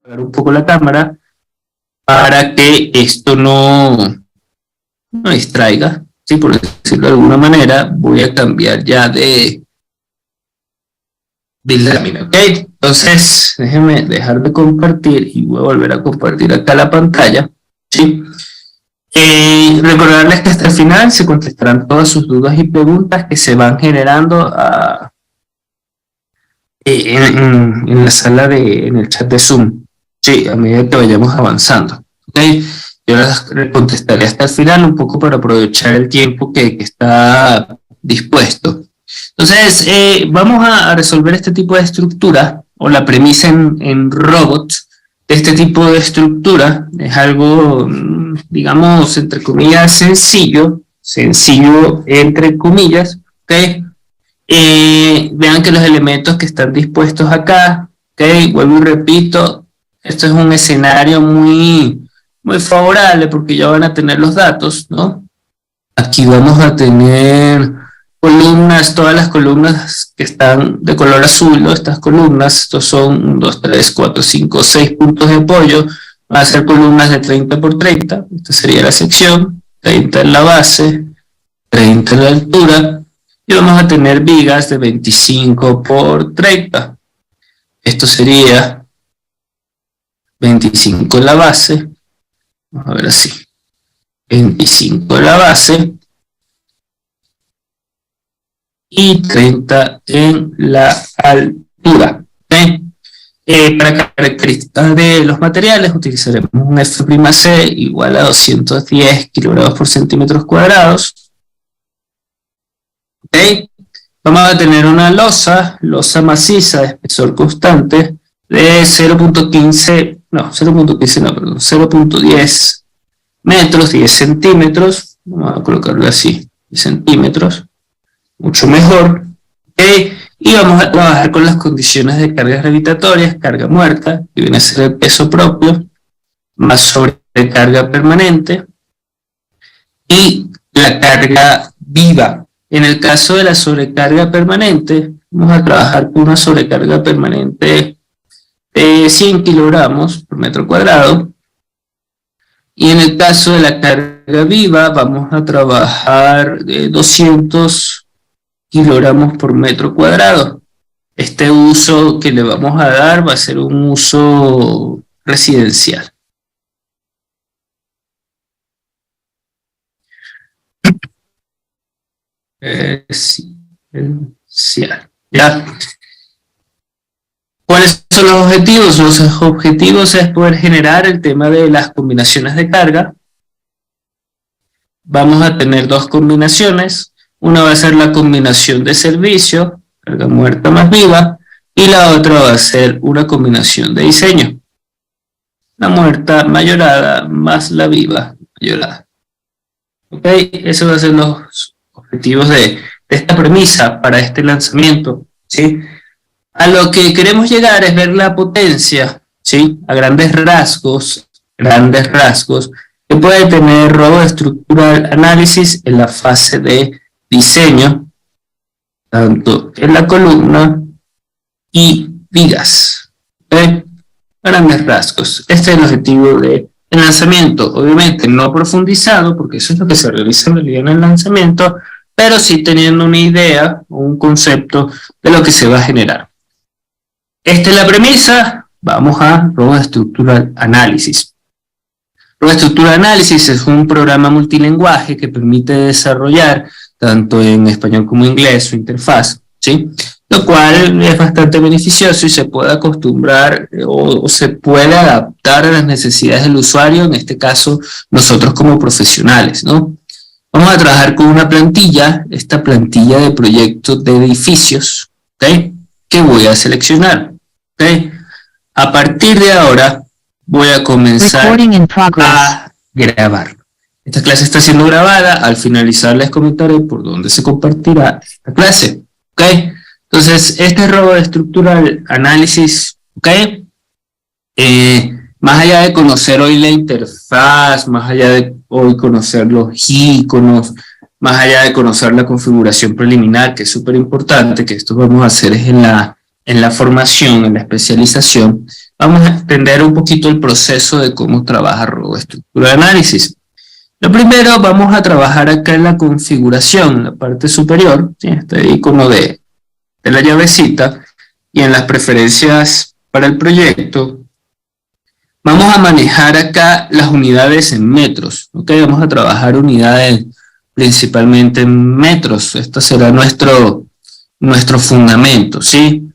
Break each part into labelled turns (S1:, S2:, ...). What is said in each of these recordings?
S1: apagar un poco la cámara para que esto no distraiga, ¿sí? Por decirlo de alguna manera, voy a cambiar ya de lámina, ¿ok? Entonces, déjenme dejar de compartir y voy a volver a compartir acá la pantalla, ¿sí? Recordarles que hasta el final se contestarán todas sus dudas y preguntas que se van generando en la sala en el chat de Zoom, sí, a medida que vayamos avanzando, ¿ok? Yo las contestaré hasta el final un poco para aprovechar el tiempo que está dispuesto. Entonces, vamos a resolver este tipo de estructura, o la premisa en robots. Este tipo de estructura es algo, digamos, entre comillas, sencillo entre comillas, ¿ok? Vean que los elementos que están dispuestos acá, ¿ok? Vuelvo y repito, esto es un escenario muy favorable porque ya van a tener los datos, ¿no? Aquí vamos a tener columnas, todas las columnas que están de color azul, ¿no? Estas columnas, estos son 1, 2, 3, 4, 5, 6 puntos de apoyo, van a ser columnas de 30 por 30, esta sería la sección, 30 en la base, 30 en la altura, y vamos a tener vigas de 25 por 30, esto sería 25 en la base, vamos a ver así, 25 en la base, y 30 en la altura. Para características de los materiales utilizaremos un F'(C) igual a 210 kilogramos por centímetros cuadrados. Vamos a tener una losa maciza de espesor constante de 0.10 metros, 10 centímetros, vamos a colocarlo así, 10 centímetros, mucho mejor, y vamos a trabajar con las condiciones de cargas gravitatorias, carga muerta, que viene a ser el peso propio, más sobrecarga permanente, y la carga viva. En el caso de la sobrecarga permanente, vamos a trabajar con una sobrecarga permanente de 100 kilogramos por metro cuadrado, y en el caso de la carga viva, vamos a trabajar de 200 kilogramos por metro cuadrado. Este uso que le vamos a dar va a ser un uso residencial. ¿Ya? ¿Cuáles son los objetivos? Los objetivos es poder generar el tema de las combinaciones de carga. Vamos a tener dos combinaciones. Una va a ser la combinación de servicio, carga muerta más viva, y la otra va a ser una combinación de diseño. La muerta mayorada más la viva mayorada. ¿Ok? Esos van a ser los objetivos de esta premisa para este lanzamiento, ¿sí? A lo que queremos llegar es ver la potencia, ¿sí? A grandes rasgos, que puede tener robot estructural análisis en la fase de diseño, tanto en la columna y vigas. ¿Okay? Grandes rasgos. Este es el objetivo del lanzamiento. Obviamente no profundizado, porque eso es lo que se realiza en realidad en el lanzamiento, pero sí teniendo una idea o un concepto de lo que se va a generar. Esta es la premisa. Vamos a Robot Structural Analysis. Robot Structural Analysis es un programa multilingüe que permite desarrollar tanto en español como inglés su interfaz, ¿sí? Lo cual es bastante beneficioso y se puede acostumbrar o se puede adaptar a las necesidades del usuario, en este caso nosotros como profesionales, ¿no? Vamos a trabajar con una plantilla, esta plantilla de proyectos de edificios, ¿ok? Que voy a seleccionar, ¿ok? A partir de ahora voy a comenzar a grabar. Esta clase está siendo grabada, al finalizar les comentaré por dónde se compartirá esta clase, ¿ok? Entonces, este Robot Structural Analysis, ¿ok? Más allá de conocer hoy la interfaz, más allá de hoy conocer los iconos, más allá de conocer la configuración preliminar, que es súper importante, que esto vamos a hacer es en la formación, en la especialización, vamos a entender un poquito el proceso de cómo trabaja RoboEstructura de análisis. Lo primero, vamos a trabajar acá en la configuración, en la parte superior, ¿sí? Este icono de la llavecita, y en las preferencias para el proyecto, vamos a manejar acá las unidades en metros, ¿ok? Vamos a trabajar unidades principalmente en metros. Esto será nuestro fundamento, ¿sí?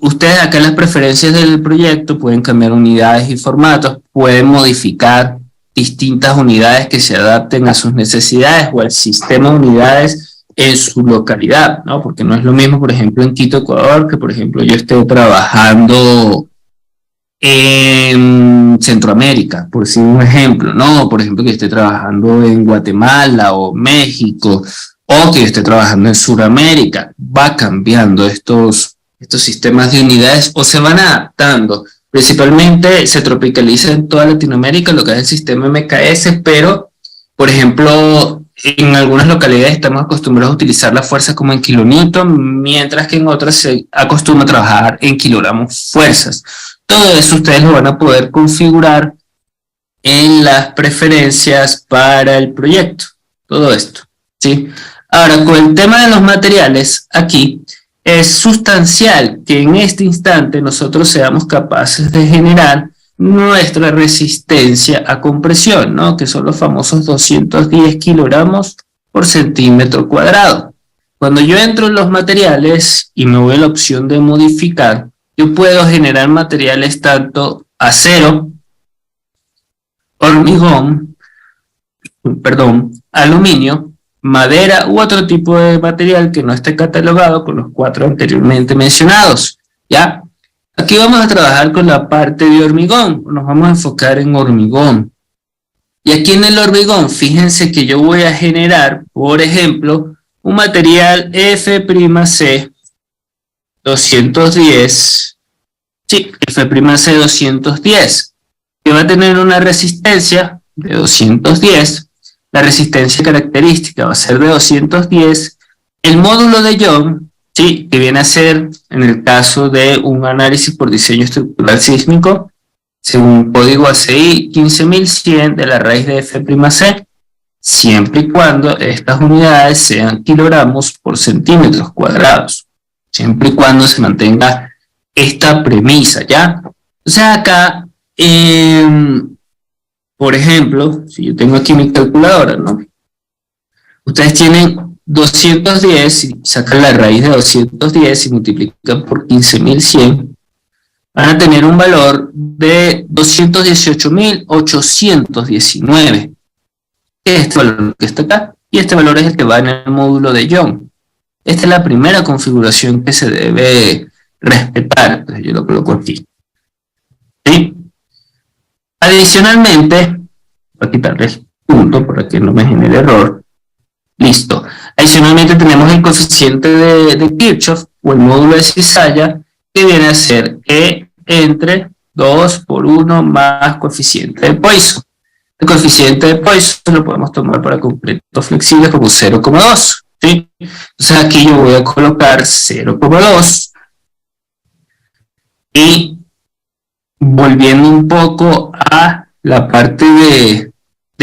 S1: Ustedes acá en las preferencias del proyecto pueden cambiar unidades y formatos, pueden modificar distintas unidades que se adapten a sus necesidades o al sistema de unidades en su localidad, ¿no? Porque no es lo mismo, por ejemplo, en Quito, Ecuador, que por ejemplo yo esté trabajando en Centroamérica, por decir un ejemplo, ¿no? Por ejemplo, que esté trabajando en Guatemala o México, o que esté trabajando en Sudamérica. Va cambiando estos sistemas de unidades o se van adaptando. Principalmente se tropicaliza en toda Latinoamérica lo que es el sistema MKS, pero, por ejemplo, en algunas localidades estamos acostumbrados a utilizar la fuerza como en kilonewton, mientras que en otras se acostumbra a trabajar en kilogramos fuerzas. Todo eso ustedes lo van a poder configurar en las preferencias para el proyecto. Todo esto, ¿sí? Ahora, con el tema de los materiales, aquí es sustancial que en este instante nosotros seamos capaces de generar nuestra resistencia a compresión, ¿no? Que son los famosos 210 kilogramos por centímetro cuadrado. Cuando yo entro en los materiales y me voy a la opción de modificar, yo puedo generar materiales tanto acero, hormigón, aluminio, madera u otro tipo de material que no esté catalogado con los 4 anteriormente mencionados, ¿ya? Aquí vamos a trabajar con la parte de hormigón, nos vamos a enfocar en hormigón. Y aquí en el hormigón, fíjense que yo voy a generar, por ejemplo, un material F'C 210, sí, F'C 210, que va a tener una resistencia de 210, la resistencia característica va a ser de 210, el módulo de Young, sí, que viene a ser, en el caso de un análisis por diseño estructural sísmico, según código ACI 15100 de la raíz de F'C, siempre y cuando estas unidades sean kilogramos por centímetros cuadrados, siempre y cuando se mantenga esta premisa, ¿ya? O sea, acá, por ejemplo, si yo tengo aquí mi calculadora, ¿no? Ustedes tienen 210, y sacan la raíz de 210 y multiplican por 15100, van a tener un valor de 218.819, que es este valor que está acá, y este valor es el que va en el módulo de Young. Esta es la primera configuración que se debe respetar, entonces yo lo coloco aquí. ¿Sí? Adicionalmente, voy a quitarle el punto para que no me genere error. Listo. Adicionalmente tenemos el coeficiente de Kirchhoff, o el módulo de cizalla, que viene a ser E entre 2 por 1 más coeficiente de Poisson. El coeficiente de Poisson lo podemos tomar para completos flexibles como 0,2. ¿Sí? Entonces aquí yo voy a colocar 0,2 y volviendo un poco a la parte de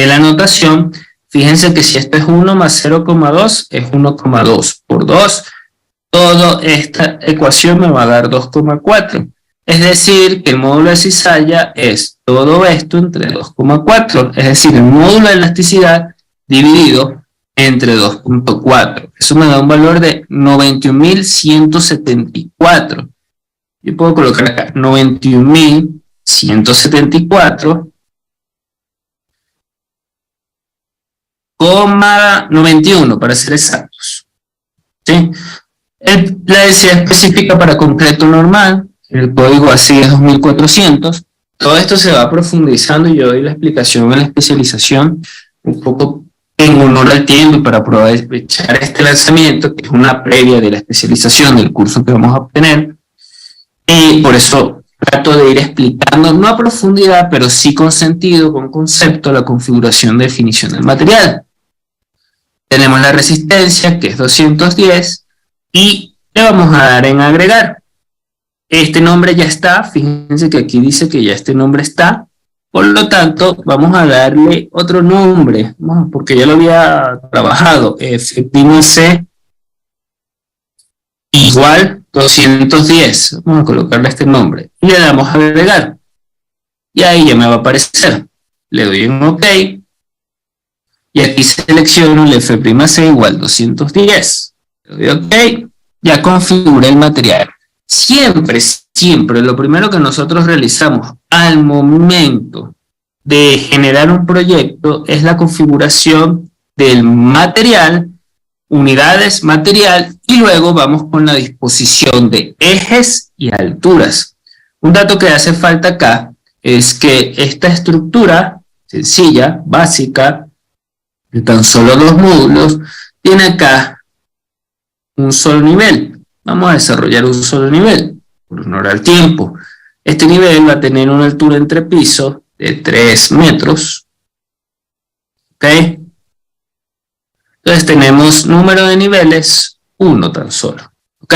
S1: la notación, fíjense que si esto es 1 más 0,2 es 1,2 por 2, toda esta ecuación me va a dar 2,4. Es decir, que el módulo de cizalla es todo esto entre 2,4, es decir, el módulo de elasticidad dividido entre 2,4. Eso me da un valor de 91.174. Yo puedo colocar acá 91.174,91 para ser exactos. ¿Sí? La densidad específica para concreto normal, el código ASI es 2400. Todo esto se va profundizando y yo doy la explicación en la especialización un poco en honor al tiempo para aprovechar este lanzamiento, que es una previa de la especialización del curso que vamos a obtener. Y por eso trato de ir explicando, no a profundidad, pero sí con sentido, con concepto, la configuración de definición del material. Tenemos la resistencia, que es 210, y le vamos a dar en agregar. Este nombre ya está, fíjense que aquí dice que ya este nombre está, por lo tanto vamos a darle otro nombre, porque ya lo había trabajado, F'(C) igual 210, vamos a colocarle este nombre, y le damos a agregar, y ahí ya me va a aparecer, le doy en OK, y aquí selecciono el F'(C) igual 210, le doy OK, ya configuré el material. Siempre, lo primero que nosotros realizamos al momento de generar un proyecto es la configuración del material, unidades, material, y luego vamos con la disposición de ejes y alturas. Un dato que hace falta acá es que esta estructura sencilla, básica, de tan solo 2 módulos, tiene acá un solo nivel. Vamos a desarrollar un solo nivel, por honor al tiempo. Este nivel va a tener una altura entre pisos de 3 metros. ¿Ok? Entonces tenemos número de niveles 1 tan solo. ¿Ok?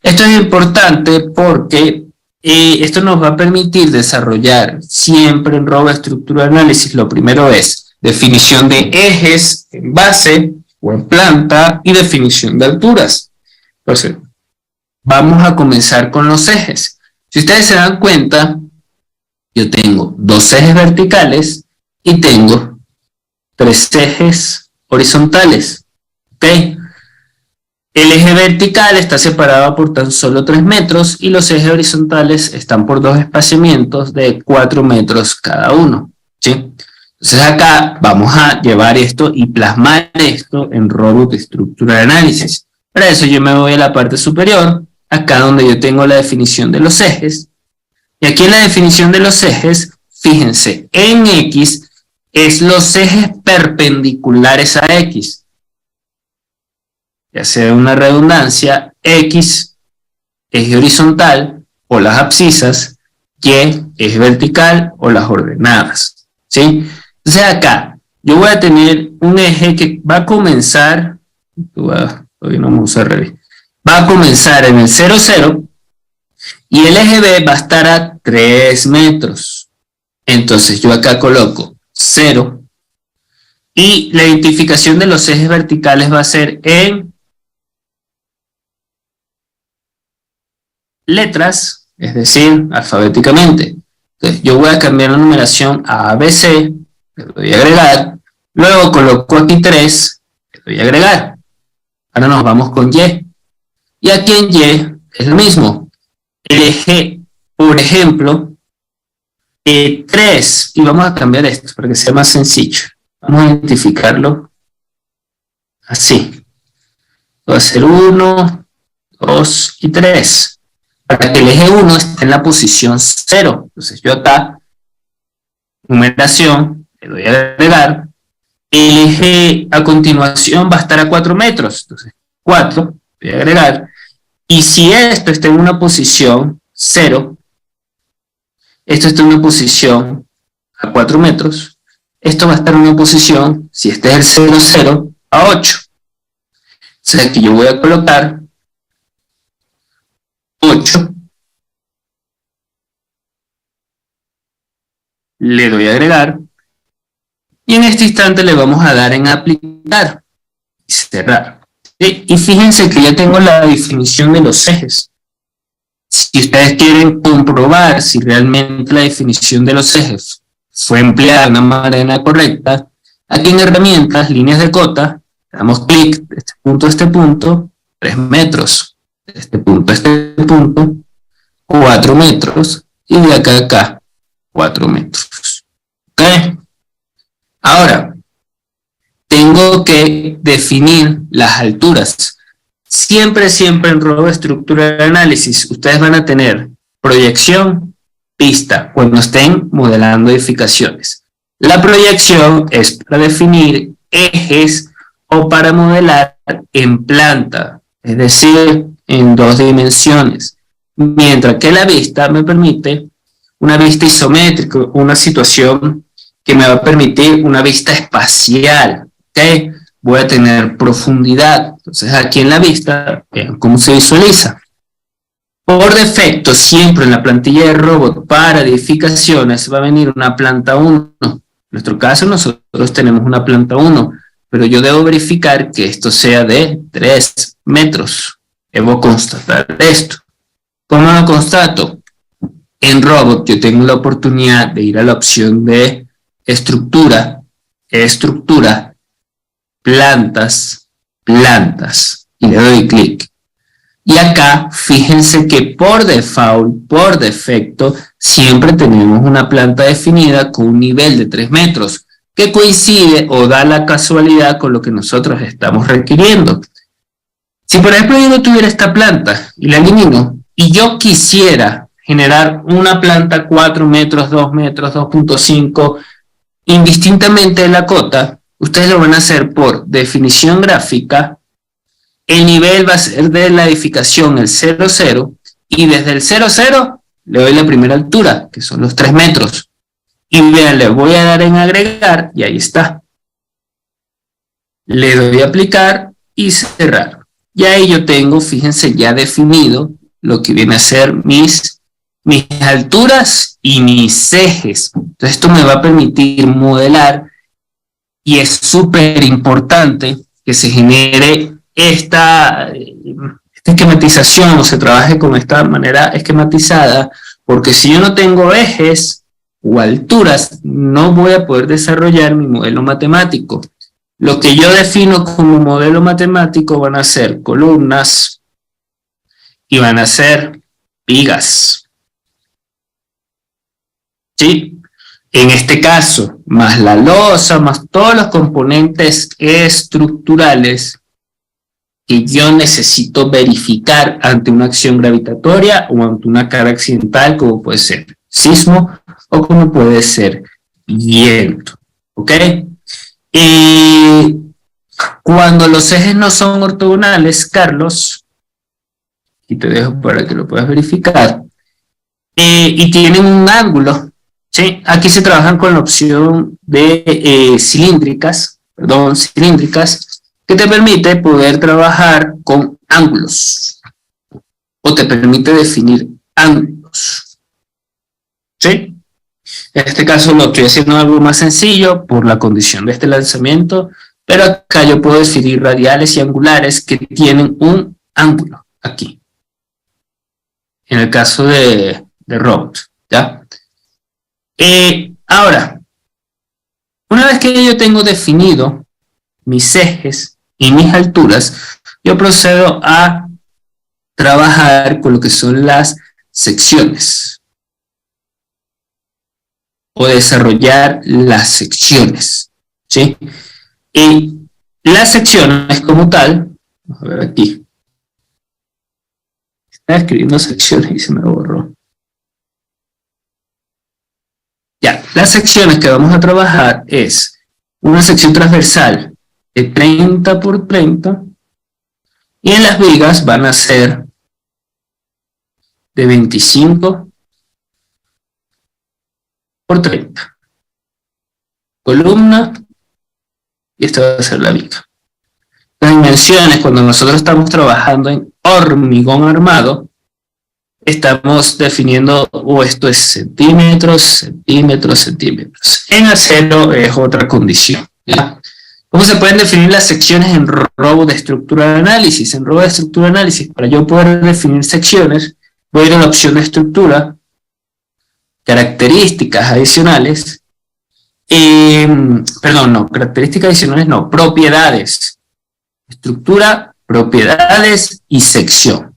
S1: Esto es importante porque esto nos va a permitir desarrollar siempre en Robo Estructura de Análisis. Lo primero es definición de ejes en base o en planta y definición de alturas. Entonces, vamos a comenzar con los ejes. Si ustedes se dan cuenta, yo tengo 2 ejes verticales y tengo 3 ejes horizontales. ¿Ok? El eje vertical está separado por tan solo 3 metros y los ejes horizontales están por 2 espaciamientos de 4 metros cada uno. ¿Sí? Entonces acá vamos a llevar esto y plasmar esto en Robot Estructura de Análisis. Para eso yo me voy a la parte superior, acá donde yo tengo la definición de los ejes. Y aquí en la definición de los ejes, fíjense, en X es los ejes perpendiculares a X. Ya sea una redundancia, X, eje horizontal o las abscisas, Y, eje vertical o las ordenadas. ¿Sí? Entonces acá yo voy a tener un eje que va a comenzar, todavía no vamos a usar va a comenzar en el 0, 0 y el eje B va a estar a 3 metros. Entonces yo acá coloco 0 y la identificación de los ejes verticales va a ser en letras, es decir, alfabéticamente. Entonces yo voy a cambiar la numeración a ABC, le doy a agregar, luego coloco aquí 3, le doy a agregar. Ahora nos vamos con Y. Y aquí en Y es lo mismo. El eje, por ejemplo, 3, y vamos a cambiar esto para que sea más sencillo. Vamos a identificarlo así. Va a ser 1, 2 y 3. Para que el eje 1 esté en la posición 0. Entonces yo acá, numeración, le doy a agregar. El eje a continuación va a estar a 4 metros. Entonces 4, voy a agregar. Y si esto está en una posición 0, esto está en una posición a 4 metros, esto va a estar en una posición, si este es el 0, 0, a 8. O sea que yo voy a colocar 8, le doy a agregar, y en este instante le vamos a dar en aplicar y cerrar. Y fíjense que ya tengo la definición de los ejes. Si ustedes quieren comprobar si realmente la definición de los ejes fue empleada de una manera correcta, aquí en herramientas, líneas de cota, damos clic de este punto, 3 metros, de este punto a este punto, 4 metros, y de acá a acá, 4 metros. ¿Ok? Ahora, tengo que definir las alturas. Siempre en Robo Estructura de Análisis, ustedes van a tener proyección, pista, cuando estén modelando edificaciones. La proyección es para definir ejes o para modelar en planta, es decir, en 2 dimensiones. Mientras que la vista me permite una vista isométrica, una situación que me va a permitir una vista espacial. ¿Okay? Voy a tener profundidad. Entonces aquí en la vista, vean cómo se visualiza. Por defecto, siempre en la plantilla de robot para edificaciones va a venir una planta 1. En nuestro caso, nosotros tenemos una planta 1, pero yo debo verificar que esto sea de 3 metros. Debo constatar esto. ¿Cómo lo constato? En robot yo tengo la oportunidad de ir a la opción de estructura, plantas, y le doy clic. Y acá, fíjense que por default, por defecto, siempre tenemos una planta definida con un nivel de 3 metros, que coincide o da la casualidad con lo que nosotros estamos requiriendo. Si por ejemplo yo no tuviera esta planta y la elimino, y yo quisiera generar una planta 4 metros, 2 metros, 2.5, indistintamente de la cota, ustedes lo van a hacer por definición gráfica. El nivel va a ser de la edificación el 00, y desde el 00 le doy la primera altura, que son los 3 metros. Y vean, le voy a dar en agregar, y ahí está. Le doy a aplicar y cerrar. Y ahí yo tengo, fíjense, ya definido lo que viene a ser mis alturas y mis ejes. Entonces esto me va a permitir modelar, y es súper importante que se genere esta esquematización, o se trabaje con esta manera esquematizada, porque si yo no tengo ejes o alturas, no voy a poder desarrollar mi modelo matemático. Lo que yo defino como modelo matemático van a ser columnas y van a ser vigas. ¿Sí? En este caso, más la losa, más todos los componentes estructurales que yo necesito verificar ante una acción gravitatoria o ante una carga accidental, como puede ser sismo o como puede ser viento. ¿Ok? Y cuando los ejes no son ortogonales, Carlos, y te dejo para que lo puedas verificar, y tienen un ángulo, ¿sí? Aquí se trabajan con la opción de cilíndricas, que te permite poder trabajar con ángulos, o te permite definir ángulos, ¿sí? En este caso lo estoy haciendo algo más sencillo por la condición de este lanzamiento, pero acá yo puedo definir radiales y angulares que tienen un ángulo aquí, en el caso de robot, ¿ya? Ahora, una vez que yo tengo definido mis ejes y mis alturas, yo procedo a trabajar con lo que son las secciones, o desarrollar las secciones, ¿sí? Y las secciones como tal, vamos a ver aquí, estaba escribiendo secciones y se me borró. Ya, las secciones que vamos a trabajar es una sección transversal de 30 por 30, y en las vigas van a ser de 25 por 30. Columna, y esta va a ser la viga. Las dimensiones, cuando nosotros estamos trabajando en hormigón armado, estamos definiendo, o esto es centímetros, centímetros, centímetros. En acero es otra condición, ¿ya? ¿Cómo se pueden definir las secciones en robot de estructura de análisis? En robot de estructura de análisis, para yo poder definir secciones, voy a ir a la opción de estructura, características adicionales, características adicionales no, propiedades, estructura, propiedades y sección.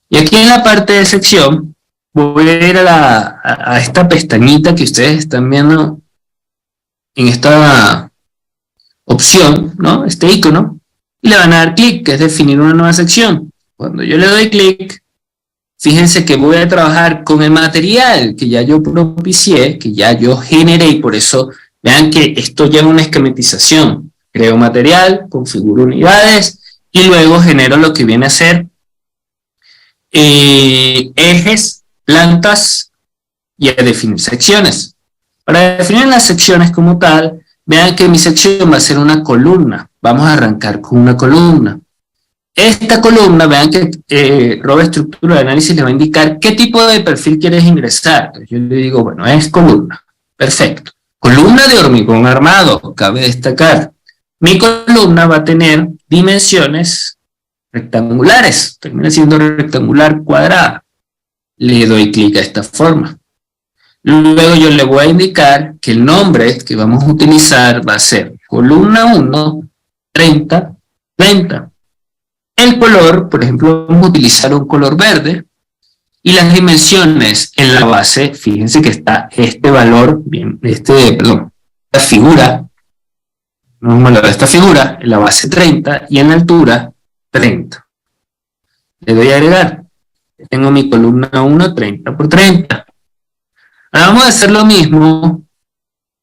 S1: Y aquí en la parte de sección, voy a ir a esta pestañita que ustedes están viendo en esta opción, ¿no? Este icono, y le van a dar clic, que es definir una nueva sección. Cuando yo le doy clic, fíjense que voy a trabajar con el material que ya yo propicié, que ya yo generé, y por eso vean que esto lleva una esquematización. Creo material, configuro unidades, y luego genero lo que viene a ser ejes, plantas, y a definir secciones. Para definir las secciones como tal, vean que mi sección va a ser una columna. Vamos a arrancar con una columna. Esta columna, vean que Robo Estructura de Análisis le va a indicar qué tipo de perfil quieres ingresar. Entonces yo le digo, bueno, es columna. Perfecto. Columna de hormigón armado, cabe destacar. Mi columna va a tener dimensiones rectangulares. Termina siendo rectangular cuadrada. Le doy clic a esta forma. Luego yo le voy a indicar que el nombre que vamos a utilizar va a ser columna 1, 30, 30. El color, por ejemplo, vamos a utilizar un color verde. Y las dimensiones en la base, fíjense que está este valor, bien, esta figura, esta figura, en la base 30 y en la altura 30. Le doy a agregar. Tengo mi columna 1, 30 por 30. Ahora vamos a hacer lo mismo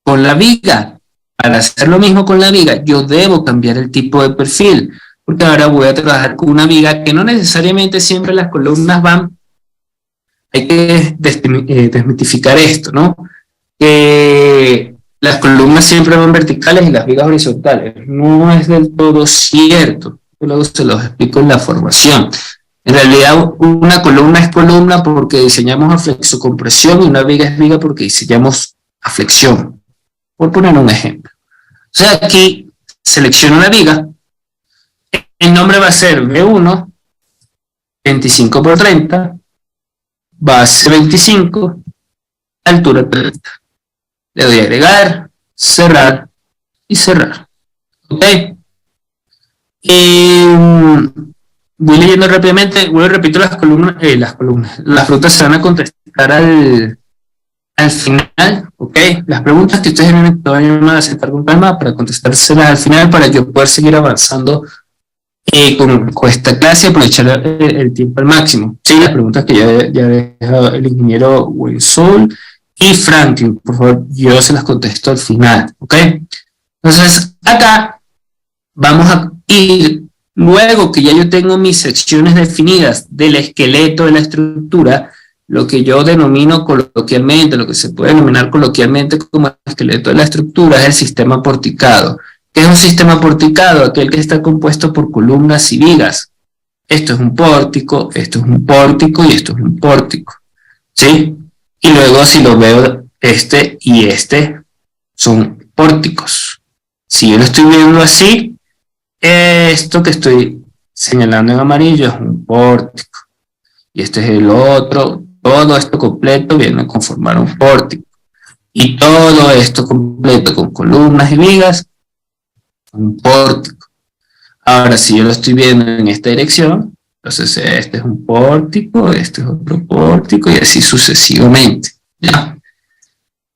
S1: con la viga. Para hacer lo mismo con la viga, yo debo cambiar el tipo de perfil, porque ahora voy a trabajar con una viga que no necesariamente siempre las columnas van. Hay que desmitificar esto, ¿no? Que las columnas siempre van verticales y las vigas horizontales. No es del todo cierto. Luego se los explico en la formación. En realidad, una columna es columna porque diseñamos a flexocompresión y una viga es viga porque diseñamos a flexión. Por poner un ejemplo. O sea, aquí selecciono la viga. El nombre va a ser B1, 25 por 30, base 25, altura 30. Le doy a agregar, cerrar y cerrar. ¿Ok? Voy leyendo rápidamente, vuelvo y repito las columnas. Las preguntas se van a contestar al final, ¿ok? Las preguntas que ustedes me van a aceptar con calma para contestárselas al final para yo poder seguir avanzando con esta clase y aprovechar el tiempo al máximo. Sí, las preguntas que ya dejado el ingeniero Winsol y Franklin, por favor, yo se las contesto al final, ¿ok? Entonces, acá vamos a ir, luego que ya yo tengo mis secciones definidas del esqueleto de la estructura, lo que yo denomino coloquialmente, lo que se puede denominar coloquialmente como el esqueleto de la estructura es el sistema porticado. ¿Qué es un sistema porticado? Aquel que está compuesto por columnas y vigas. Esto es un pórtico, esto es un pórtico y esto es un pórtico. ¿Sí? Y luego si lo veo, este y este son pórticos. Si yo lo estoy viendo así, esto que estoy señalando en amarillo es un pórtico. Y este es el otro. Todo esto completo viene a conformar un pórtico. Y todo esto completo con columnas y vigas, un pórtico. Ahora, si yo lo estoy viendo en esta dirección, entonces este es un pórtico, este es otro pórtico y así sucesivamente. ¿Ya?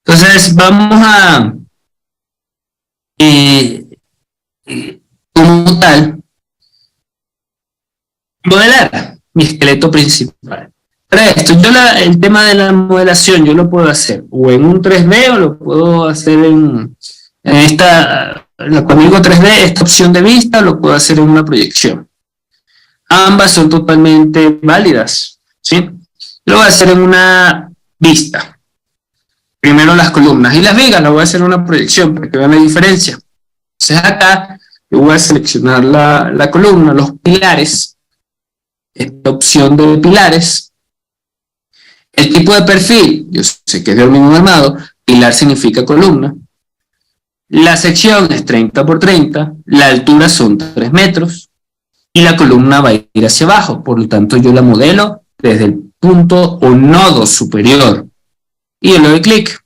S1: Entonces, vamos a, como tal, modelar mi esqueleto principal. Para esto, el tema de la modelación yo lo puedo hacer o en un 3D o lo puedo hacer en esta, cuando digo 3D, esta opción de vista, lo puedo hacer en una proyección. Ambas son totalmente válidas, ¿sí? Lo voy a hacer en una vista. Primero las columnas y las vigas, lo voy a hacer en una proyección para que vean la diferencia. Entonces acá yo voy a seleccionar la columna, los pilares, esta opción de pilares. El tipo de perfil, yo sé que es de hormigón armado, pilar significa columna. La sección es 30 por 30, la altura son 3 metros y la columna va a ir hacia abajo, por lo tanto yo la modelo desde el punto o nodo superior. Y yo le doy clic,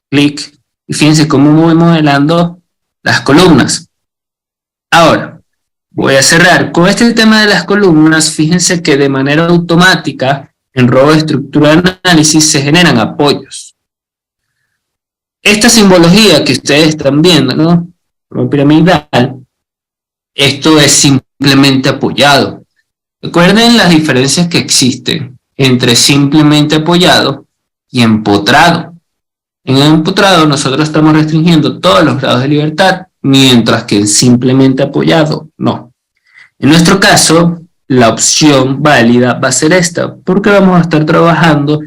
S1: clic, y fíjense cómo voy modelando las columnas. Ahora, voy a cerrar. Con este tema de las columnas, fíjense que de manera automática, en Robo Estructura de Análisis, se generan apoyos. Esta simbología que ustedes están viendo, ¿no? Forma piramidal, esto es simplemente apoyado. Recuerden las diferencias que existen entre simplemente apoyado y empotrado. En el empotrado nosotros estamos restringiendo todos los grados de libertad, mientras que en simplemente apoyado, no. En nuestro caso, la opción válida va a ser esta, porque vamos a estar trabajando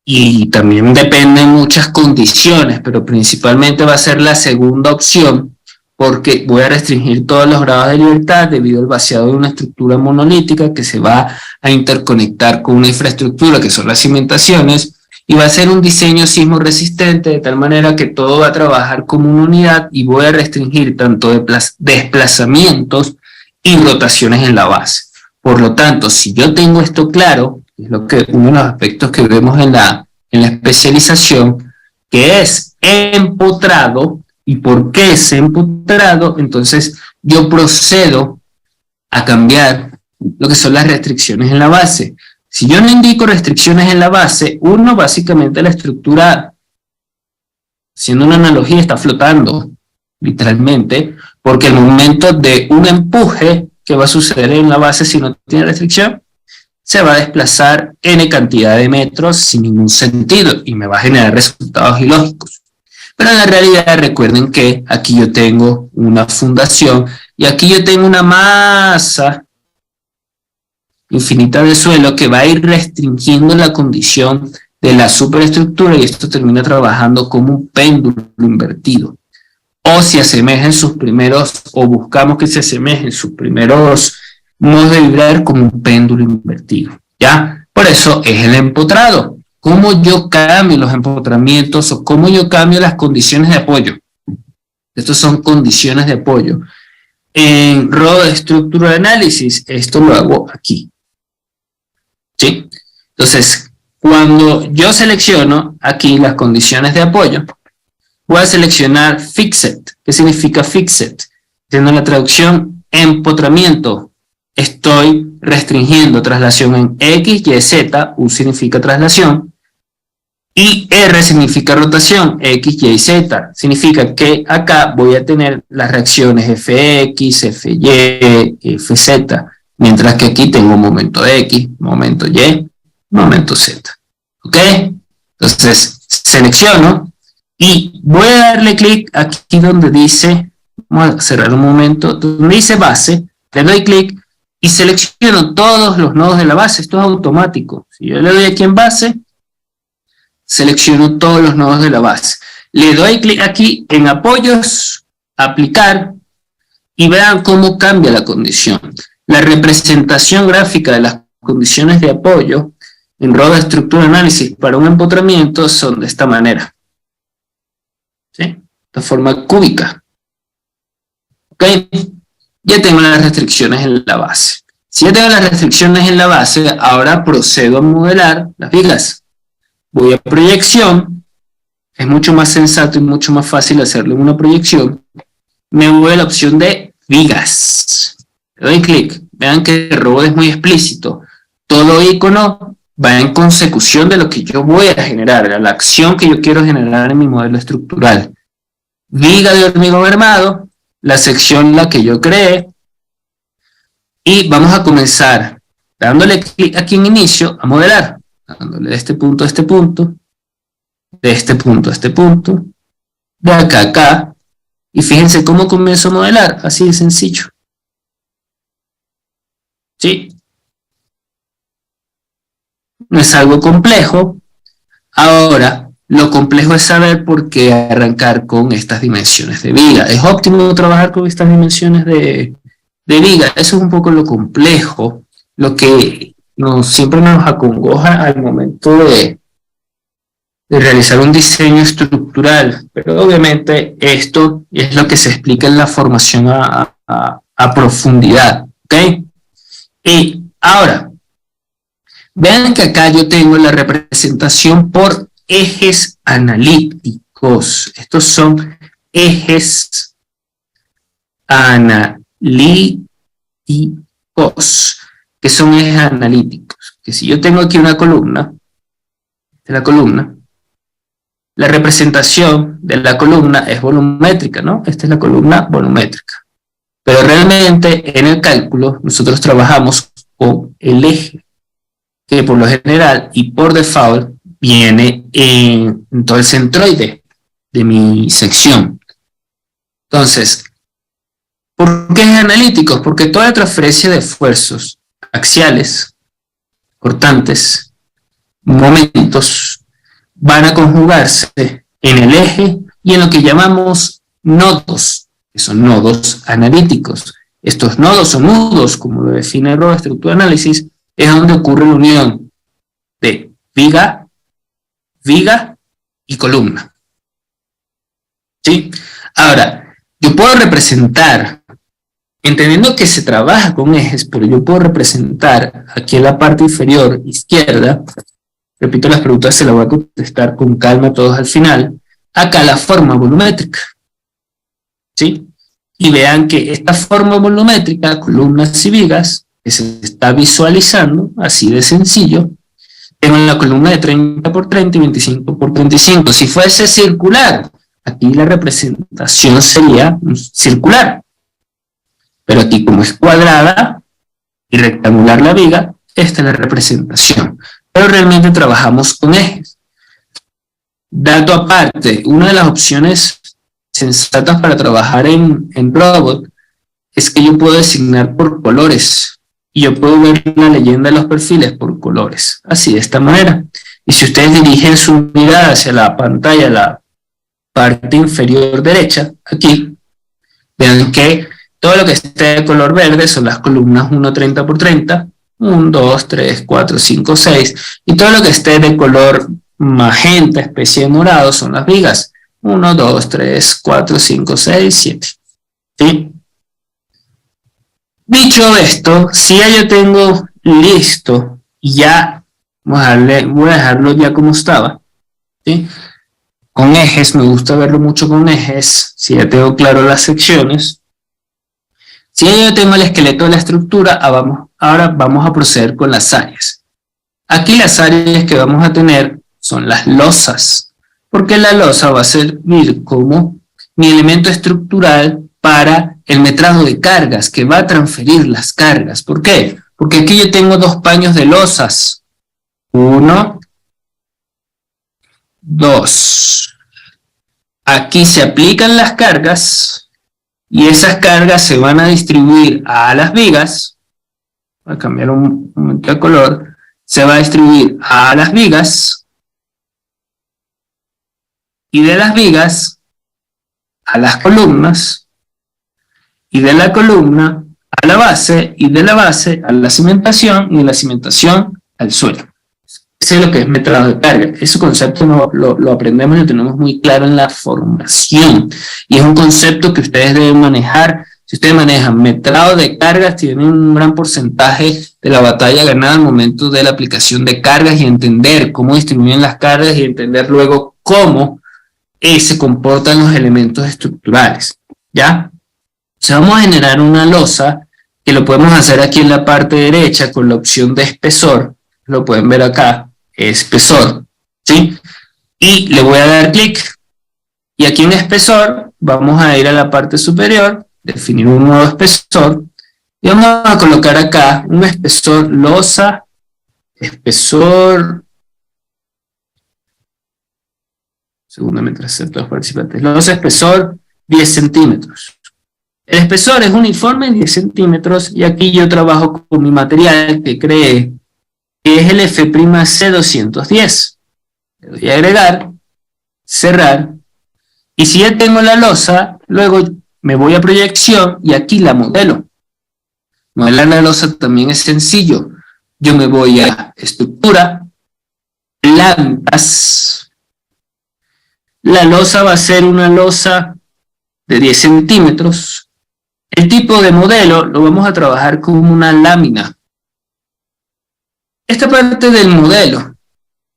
S1: y también dependen muchas condiciones, pero principalmente va a ser la segunda opción, porque voy a restringir todos los grados de libertad debido al vaciado de una estructura monolítica que se va a interconectar con una infraestructura que son las cimentaciones, y va a ser un diseño sismo resistente de tal manera que todo va a trabajar como una unidad y voy a restringir tanto desplazamientos y rotaciones en la base. Por lo tanto, si yo tengo esto claro, es lo que uno de los aspectos que vemos en la especialización, que es empotrado. ¿Y por qué es empotrado? Entonces yo procedo a cambiar lo que son las restricciones en la base. Si yo no indico restricciones en la base, uno, básicamente la estructura, haciendo una analogía, está flotando, literalmente, porque el momento de un empuje que va a suceder en la base si no tiene restricción, se va a desplazar n cantidad de metros sin ningún sentido y me va a generar resultados ilógicos. Pero en la realidad recuerden que aquí yo tengo una fundación y aquí yo tengo una masa infinita de suelo que va a ir restringiendo la condición de la superestructura y esto termina trabajando como un péndulo invertido. O se asemejen sus primeros, o buscamos que se asemejen sus primeros modos de vibrar como un péndulo invertido, ¿ya? Por eso es el empotrado. ¿Cómo yo cambio los empotramientos o cómo yo cambio las condiciones de apoyo? Estas son condiciones de apoyo. En Road Structural Analysis, esto lo hago aquí. ¿Sí? Entonces, cuando yo selecciono aquí las condiciones de apoyo, voy a seleccionar Fixed. ¿Qué significa Fixed? Teniendo la traducción empotramiento. Estoy restringiendo traslación en X, Y, Z. U significa traslación. Y R significa rotación. X, Y, Z. Significa que acá voy a tener las reacciones Fx, Fy, Fz. Mientras que aquí tengo un momento X, momento Y, momento Z. ¿Ok? Entonces, selecciono y voy a darle clic aquí donde dice, vamos a cerrar un momento, donde dice base, le doy clic y selecciono todos los nodos de la base. Esto es automático. Si yo le doy aquí en base, selecciono todos los nodos de la base. Le doy clic aquí en apoyos, aplicar, y vean cómo cambia la condición. La representación gráfica de las condiciones de apoyo en Road Structural Analysis para un empotramiento son de esta manera. ¿Sí? De forma cúbica. ¿Ok? Ya tengo las restricciones en la base. Si ya tengo las restricciones en la base, ahora procedo a modelar las vigas. Voy a proyección. Es mucho más sensato y mucho más fácil hacerle una proyección. Me voy a la opción de vigas. Le doy clic. Vean que el robot es muy explícito. Todo icono va en consecución de lo que yo voy a generar, la acción que yo quiero generar en mi modelo estructural. Viga de hormigón armado, la sección en la que yo creé, y vamos a comenzar dándole clic aquí en inicio a modelar, dándole de este punto a este punto, de este punto a este punto, de acá a acá, y fíjense cómo comienzo a modelar, así de sencillo. ¿Sí? No es algo complejo. Ahora, lo complejo es saber por qué arrancar con estas dimensiones de viga. ¿Es óptimo trabajar con estas dimensiones de viga? Eso es un poco lo complejo, lo que siempre nos acongoja al momento de realizar un diseño estructural. Pero obviamente esto es lo que se explica en la formación a profundidad. ¿Ok? Y ahora, vean que acá yo tengo la representación por ejes analíticos. Estos son ejes analíticos. ¿Qué son ejes analíticos? Que si yo tengo aquí una columna, la representación de la columna es volumétrica, ¿no? Esta es la columna volumétrica. Pero realmente en el cálculo nosotros trabajamos con el eje, que por lo general y por default viene en todo el centroide de mi sección. Entonces, ¿por qué es analítico? Porque toda transferencia de esfuerzos axiales, cortantes, momentos, van a conjugarse en el eje y en lo que llamamos nodos. que son nodos analíticos. Estos nodos o nudos, como lo define el estructura de análisis, es donde ocurre la unión de viga y columna. ¿Sí? Ahora, yo puedo representar, entendiendo que se trabaja con ejes, pero yo puedo representar aquí en la parte inferior izquierda, repito, las preguntas se las voy a contestar con calma todos al final, acá la forma volumétrica. ¿Sí? Y vean que esta forma volumétrica, columnas y vigas, que se está visualizando, así de sencillo, tengo la columna de 30 por 30 y 25 por 35. Si fuese circular, aquí la representación sería circular. Pero aquí, como es cuadrada y rectangular la viga, esta es la representación. Pero realmente trabajamos con ejes. Dato aparte, una de las opciones sensatas para trabajar en robot es que yo puedo designar por colores. Y yo puedo ver la leyenda de los perfiles por colores, así de esta manera. Y si ustedes dirigen su mirada hacia la pantalla, la parte inferior derecha, aquí, vean que todo lo que esté de color verde son las columnas 1, 30 por 30, 1, 2, 3, 4, 5, 6, y todo lo que esté de color magenta, especie de morado, son las vigas, 1, 2, 3, 4, 5, 6, 7. ¿Sí? Dicho esto, si ya yo tengo listo, ya voy a dejarlo ya como estaba, ¿sí? Con ejes, me gusta verlo mucho con ejes, si ya tengo claro las secciones. Si ya yo tengo el esqueleto de la estructura, ahora vamos a proceder con las áreas. Aquí las áreas que vamos a tener son las losas, porque la losa va a servir como mi elemento estructural para el metrado de cargas, que va a transferir las cargas. ¿Por qué? Porque aquí yo tengo dos paños de losas. 1, 2. Aquí se aplican las cargas y esas cargas se van a distribuir a las vigas. Voy a cambiar un momento de color. Se va a distribuir a las vigas y de las vigas a las columnas y de la columna a la base, y de la base a la cimentación, y de la cimentación al suelo. Ese es lo que es metrado de carga. Ese concepto lo aprendemos y lo tenemos muy claro en la formación. Y es un concepto que ustedes deben manejar. Si ustedes manejan metrado de cargas, tienen un gran porcentaje de la batalla ganada al momento de la aplicación de cargas y entender cómo distribuyen las cargas y entender luego cómo se comportan los elementos estructurales. ¿Ya? O sea, vamos a generar una losa que lo podemos hacer aquí en la parte derecha con la opción de espesor. Lo pueden ver acá, espesor, ¿sí? Y le voy a dar clic. Y aquí en espesor vamos a ir a la parte superior, definir un nuevo espesor. Y vamos a colocar acá un espesor losa, espesor. Segundo, mientras acepto los participantes. Losa, espesor, 10 centímetros. El espesor es uniforme en 10 centímetros y aquí yo trabajo con mi material que creé, que es el F'C210. Le doy a agregar, cerrar, y si ya tengo la losa, luego me voy a proyección y aquí la modelo. Modelar la losa también es sencillo. Yo me voy a estructura, plantas. La losa va a ser una losa de 10 centímetros. El tipo de modelo lo vamos a trabajar como una lámina. Esta parte del modelo,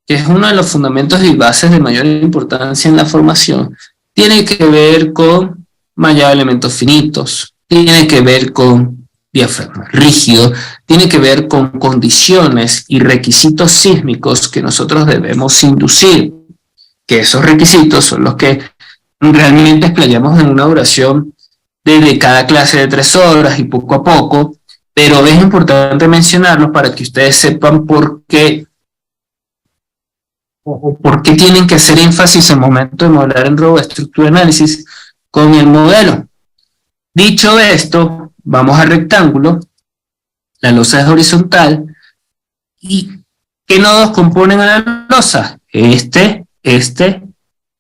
S1: que es uno de los fundamentos y bases de mayor importancia en la formación, tiene que ver con mallado de elementos finitos, tiene que ver con diafragma rígido, tiene que ver con condiciones y requisitos sísmicos que nosotros debemos inducir, que esos requisitos son los que realmente explayamos en una duración de cada clase de 3 horas y poco a poco, pero es importante mencionarlos para que ustedes sepan por qué tienen que hacer énfasis al momento de modelar en robot estructura de análisis con el modelo. Dicho esto, vamos al rectángulo, la losa es horizontal, y ¿qué nodos componen a la losa? Este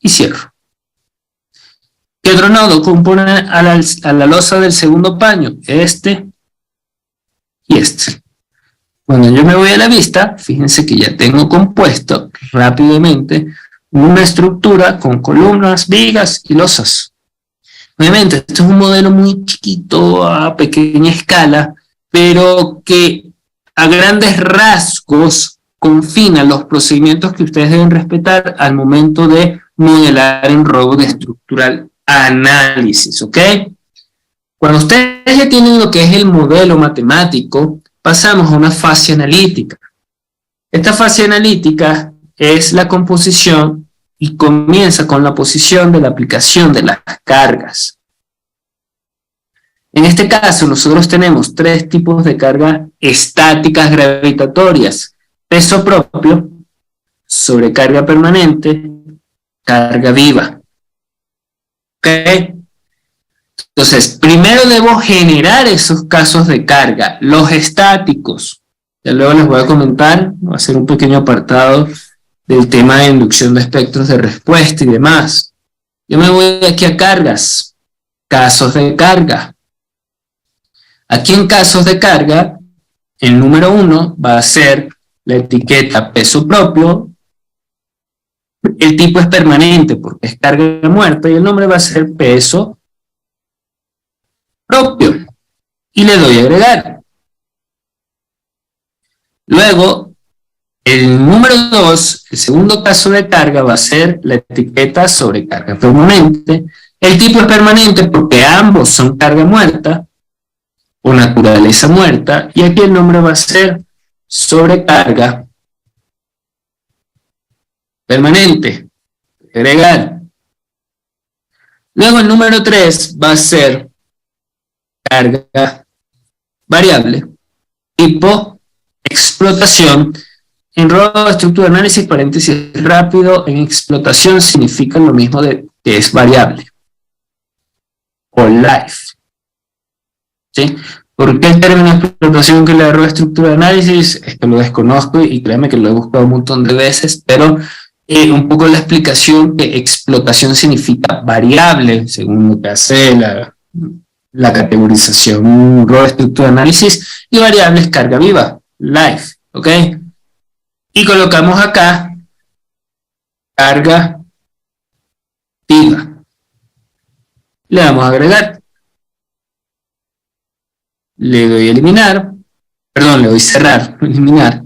S1: y cierro. ¿Qué otro nodo compone a la losa del segundo paño? Este y este. Cuando yo me voy a la vista, fíjense que ya tengo compuesto rápidamente una estructura con columnas, vigas y losas. Obviamente, este es un modelo muy chiquito, a pequeña escala, pero que a grandes rasgos confina los procedimientos que ustedes deben respetar al momento de modelar en robot estructural análisis, ¿ok? Cuando ustedes ya tienen lo que es el modelo matemático, pasamos a una fase analítica. Esta fase analítica es la composición y comienza con la posición de la aplicación de las cargas. En este caso, nosotros tenemos tres tipos de cargas estáticas gravitatorias: peso propio, sobrecarga permanente, carga viva. ¿Ok? Entonces, primero debo generar esos casos de carga, los estáticos. Ya luego les voy a comentar, voy a hacer un pequeño apartado del tema de inducción de espectros de respuesta y demás. Yo me voy aquí a cargas, casos de carga. Aquí en casos de carga, el número 1 va a ser la etiqueta peso propio. El tipo es permanente porque es carga muerta y el nombre va a ser peso propio. Y le doy a agregar. Luego, el número 2, el segundo caso de carga, va a ser la etiqueta sobrecarga permanente. El tipo es permanente porque ambos son carga muerta o naturaleza muerta. Y aquí el nombre va a ser sobrecarga permanente. Agregar. Luego el número 3 va a ser carga variable, tipo explotación. En robot estructura de análisis, paréntesis rápido, en explotación significa lo mismo de que es variable. O life. ¿Sí? ¿Por qué el término explotación que le agarró a estructura de análisis? Es que lo desconozco y créanme que lo he buscado un montón de veces, pero un poco la explicación que explotación significa variable, según lo que hace la categorización robot estructura de análisis, y variable es carga viva, life, ¿ok? Y colocamos acá carga viva. Le damos a agregar. Le doy a eliminar. Perdón, le doy cerrar, eliminar.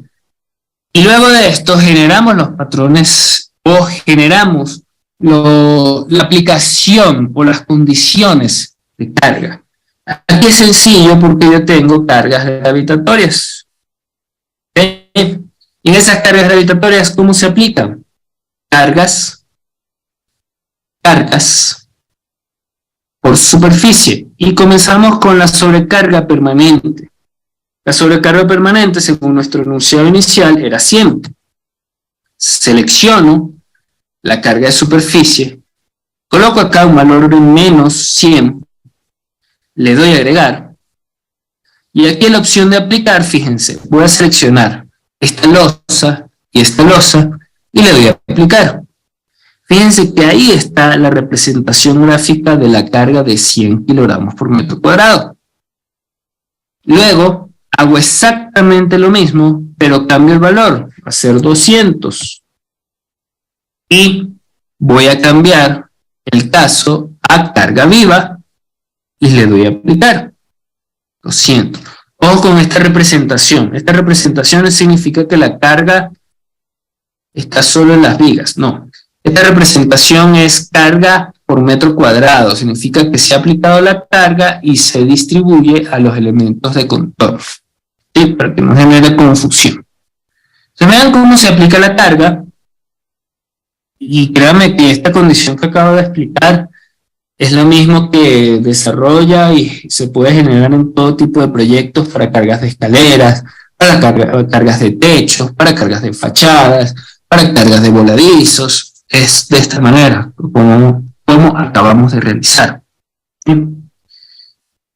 S1: Y luego de esto generamos los patrones o generamos la aplicación o las condiciones de carga. Aquí es sencillo porque yo tengo cargas gravitatorias. ¿Okay? Y en esas cargas gravitatorias, ¿cómo se aplican? Cargas por superficie. Y comenzamos con la sobrecarga permanente. La sobrecarga permanente, según nuestro enunciado inicial, era 100. Selecciono la carga de superficie, coloco acá un valor de menos 100, le doy a agregar, y aquí en la opción de aplicar, fíjense, voy a seleccionar esta losa y esta losa, y le doy a aplicar. Fíjense que ahí está la representación gráfica de la carga de 100 kilogramos por metro cuadrado. Luego, hago exactamente lo mismo, pero cambio el valor, va a ser 200. Y voy a cambiar el caso a carga viva y le doy a aplicar. 200. Ojo con esta representación. Esta representación significa que la carga está solo en las vigas. No. Esta representación es carga por metro cuadrado. Significa que se ha aplicado la carga y se distribuye a los elementos de contorno. ¿Sí? Para que no genere confusión. Se vean cómo se aplica la carga. Y créanme que esta condición que acabo de explicar es lo mismo que desarrolla y se puede generar en todo tipo de proyectos para cargas de escaleras, para cargas de techos, para cargas de fachadas, para cargas de voladizos. Es de esta manera como acabamos de realizar. ¿Sí?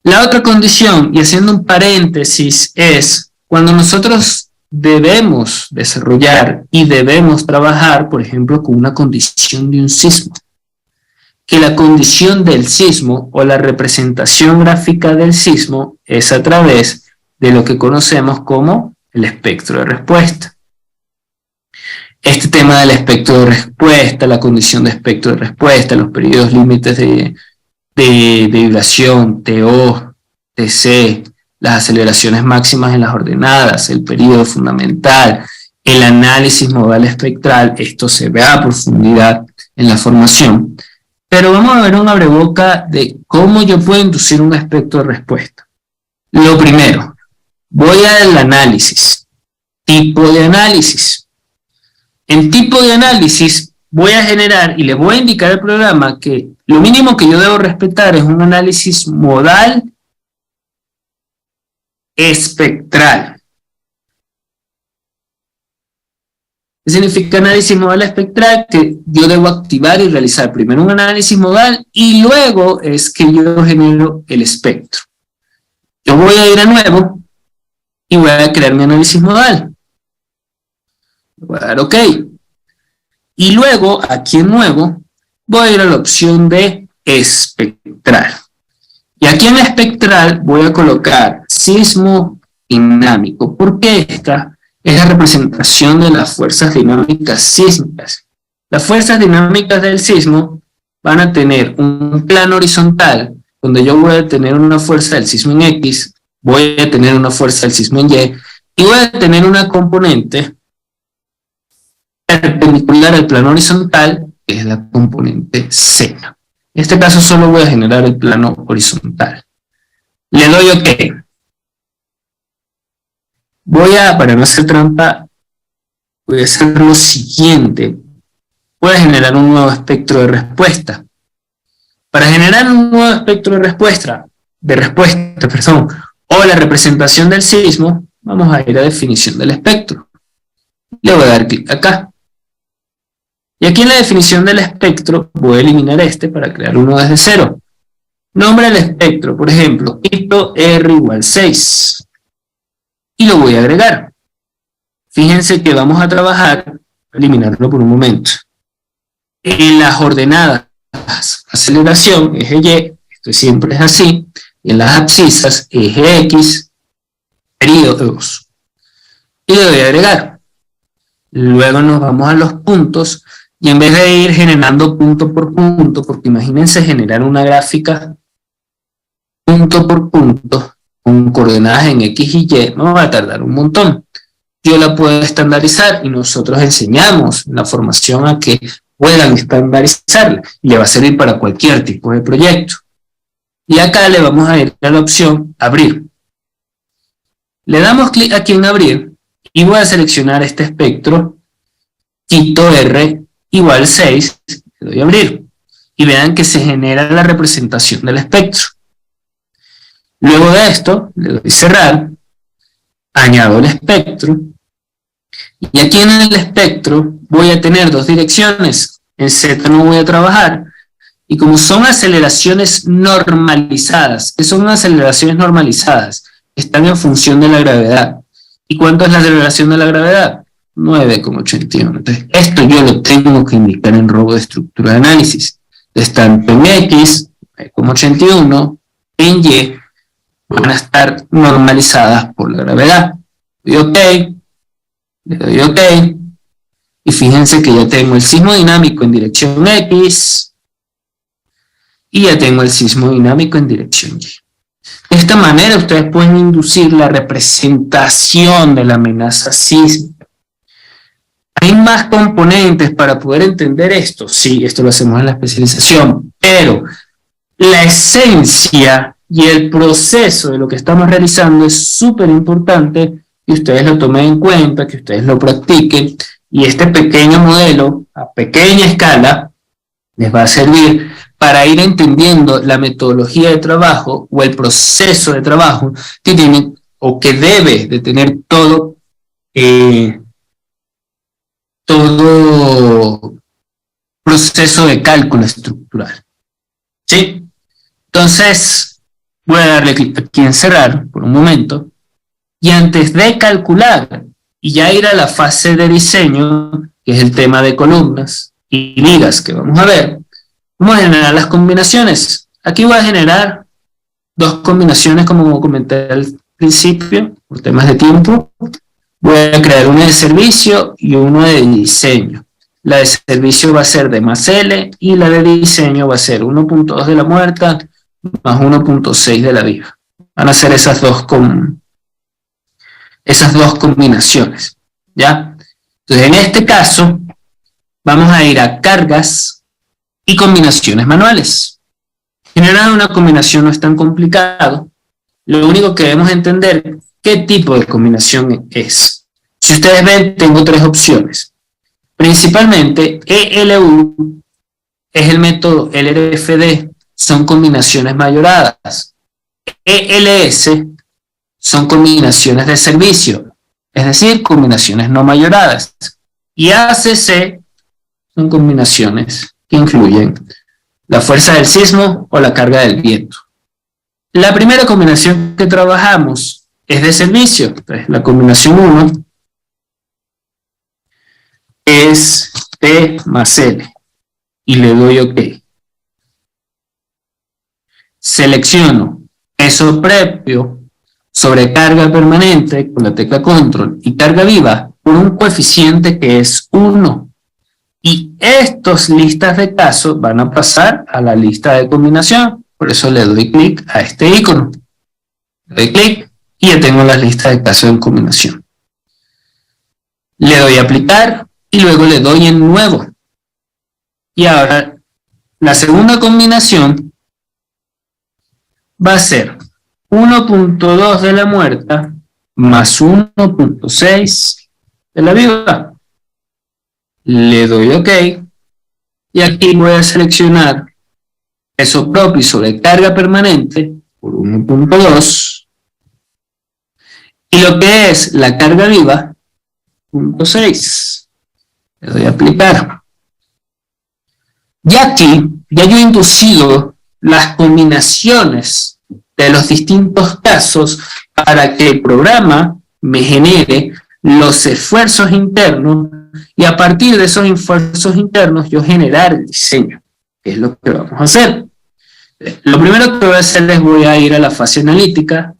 S1: La otra condición, y haciendo un paréntesis, es cuando nosotros debemos desarrollar y debemos trabajar, por ejemplo, con una condición de un sismo. que la condición del sismo o la representación gráfica del sismo es a través de lo que conocemos como el espectro de respuesta. Este tema del espectro de respuesta, la condición de espectro de respuesta, los periodos límites de vibración, TO, TC, las aceleraciones máximas en las ordenadas, el periodo fundamental, el análisis modal espectral, esto se ve a profundidad en la formación. Pero vamos a ver un abreboca de cómo yo puedo inducir un espectro de respuesta. Lo primero, voy al análisis, tipo de análisis. En tipo de análisis voy a generar y le voy a indicar al programa que lo mínimo que yo debo respetar es un análisis modal espectral. ¿Qué significa análisis modal espectral? Que yo debo activar y realizar primero un análisis modal y luego es que yo genero el espectro. Yo voy a ir a nuevo y voy a crear mi análisis modal. Voy a dar OK. Y luego, aquí en nuevo, voy a ir a la opción de espectral. Y aquí en espectral voy a colocar sismo dinámico, porque esta es la representación de las fuerzas dinámicas sísmicas. Las fuerzas dinámicas del sismo van a tener un plano horizontal, donde yo voy a tener una fuerza del sismo en X, voy a tener una fuerza del sismo en Y, y voy a tener una componente perpendicular al plano horizontal, que es la componente seno. En este caso solo voy a generar el plano horizontal. Le doy OK. Para no hacer trampa, voy a hacer lo siguiente. Voy a generar un nuevo espectro de respuesta. Para generar un nuevo espectro de respuesta, o la representación del sismo, vamos a ir a definición del espectro. Le voy a dar clic acá. Y aquí en la definición del espectro voy a eliminar este para crear uno desde cero. Nombre del espectro, por ejemplo, esto R igual 6. Y lo voy a agregar. Fíjense que vamos a trabajar, eliminarlo por un momento. En las ordenadas, aceleración, eje Y, esto siempre es así. Y en las abscisas, eje X, periodos. Y le doy a agregar. Luego nos vamos a los puntos. Y en vez de ir generando punto por punto, porque imagínense generar una gráfica punto por punto, con coordenadas en X y Y, me va a tardar un montón. Yo la puedo estandarizar y nosotros enseñamos en la formación a que puedan estandarizarla. Y le va a servir para cualquier tipo de proyecto. Y acá le vamos a ir a la opción abrir. Le damos clic aquí en abrir y voy a seleccionar este espectro, quito R igual 6, le doy a abrir. Y vean que se genera la representación del espectro. Luego de esto, le doy cerrar, añado el espectro, y aquí en el espectro voy a tener dos direcciones. En Z no voy a trabajar, y como son aceleraciones normalizadas, ¿qué son aceleraciones normalizadas? Están en función de la gravedad. ¿Y cuánto es la aceleración de la gravedad? 9,81. Entonces, esto yo lo tengo que indicar en robo de estructura de análisis. Tanto en X, 9,81, en Y, van a estar normalizadas por la gravedad. Le doy OK, y fíjense que ya tengo el sismo dinámico en dirección X, y ya tengo el sismo dinámico en dirección Y. De esta manera ustedes pueden inducir la representación de la amenaza sísmica. ¿Hay más componentes para poder entender esto? Sí, esto lo hacemos en la especialización, pero la esencia y el proceso de lo que estamos realizando es súper importante que ustedes lo tomen en cuenta, que ustedes lo practiquen, y este pequeño modelo a pequeña escala les va a servir para ir entendiendo la metodología de trabajo o el proceso de trabajo que tiene o que debe de tener todo proceso de cálculo estructural. ¿Sí? Entonces, voy a darle clic aquí en cerrar por un momento, y antes de calcular y ya ir a la fase de diseño, que es el tema de columnas y vigas que vamos a ver, Vamos a generar las combinaciones. Aquí voy a generar dos combinaciones, como comenté al principio, por temas de tiempo. Voy a crear una de servicio y uno de diseño. La de servicio va a ser de más L y la de diseño va a ser 1.2 de la muerta más 1.6 de la viva. Van a ser esas dos combinaciones, ¿ya? Entonces, en este caso, vamos a ir a cargas y combinaciones manuales. Generar una combinación no es tan complicado. Lo único que debemos entender qué tipo de combinación es. Si ustedes ven, tengo tres opciones. Principalmente, ELU es el método LRFD, son combinaciones mayoradas. ELS son combinaciones de servicio, es decir, combinaciones no mayoradas. Y ACC son combinaciones que incluyen la fuerza del sismo o la carga del viento. La primera combinación que trabajamos es de servicio. Entonces, la combinación 1 es P más L y le doy OK. Selecciono peso previo sobre carga permanente con la tecla control y carga viva por un coeficiente que es 1. Y estas listas de casos van a pasar a la lista de combinación. Por eso le doy clic a este icono. Le doy clic y ya tengo la lista de casos en combinación. Le doy a aplicar y luego le doy en nuevo. Y ahora la segunda combinación va a ser 1.2 de la muerta más 1.6 de la viva. Le doy OK y aquí voy a seleccionar peso propio sobre carga permanente por 1.2 y lo que es la carga viva 0.6. Le doy a aplicar. Y aquí ya yo he inducido las combinaciones de los distintos casos para que el programa me genere los esfuerzos internos y a partir de esos esfuerzos internos yo generar el diseño, que es lo que vamos a hacer. Lo primero que voy a hacer es voy a ir a la fase analítica.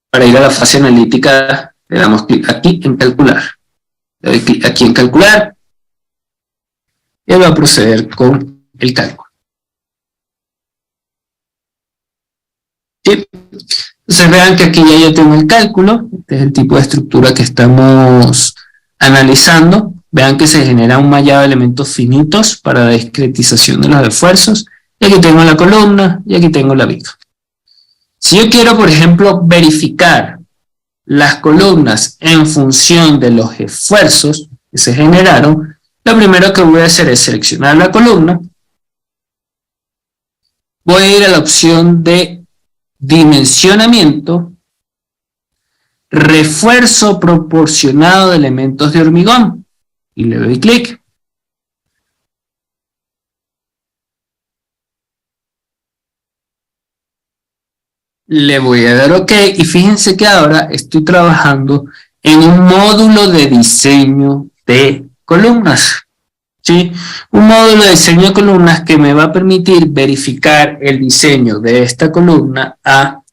S1: Para ir a la fase analítica le damos clic aquí en calcular. Le doy clic aquí en calcular y voy a proceder con el cálculo. ¿Sí? Entonces vean que aquí ya yo tengo el cálculo. Este es el tipo de estructura que estamos analizando. Vean que se genera un mallado de elementos finitos para la discretización de los esfuerzos. Y aquí tengo la columna y aquí tengo la viga. Si yo quiero, por ejemplo, verificar las columnas en función de los esfuerzos que se generaron, lo primero que voy a hacer es seleccionar la columna. Voy a ir a la opción de dimensionamiento, refuerzo proporcionado de elementos de hormigón y le doy clic. Le voy a dar OK y fíjense que ahora estoy trabajando en un módulo de diseño de columnas. ¿Sí? Un módulo de diseño de columnas que me va a permitir verificar el diseño de esta columna a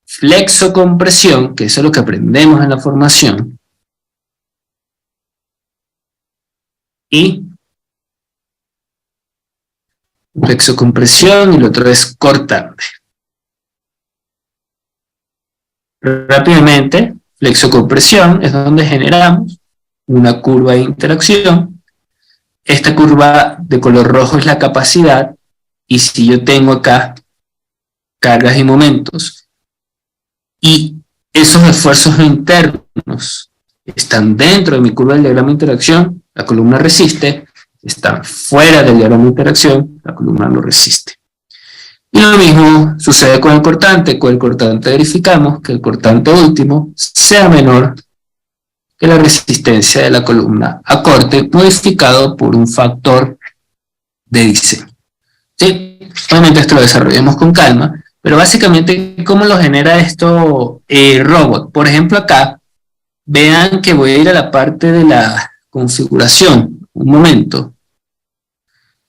S1: flexocompresión, que eso es lo que aprendemos en la formación, y flexocompresión y lo otro es cortante. Rápidamente, flexocompresión es donde generamos una curva de interacción. Esta curva de color rojo es la capacidad y si yo tengo acá cargas y momentos y esos esfuerzos internos están dentro de mi curva del diagrama de interacción, la columna resiste. Están fuera del diagrama de interacción, la columna no resiste. Y lo mismo sucede con el cortante. Con el cortante verificamos que el cortante último sea menor que la resistencia de la columna a corte modificado por un factor de diseño. ¿Sí? Obviamente esto lo desarrollamos con calma, pero básicamente ¿cómo lo genera esto robot? Por ejemplo acá, vean que voy a ir a la parte de la configuración, un momento.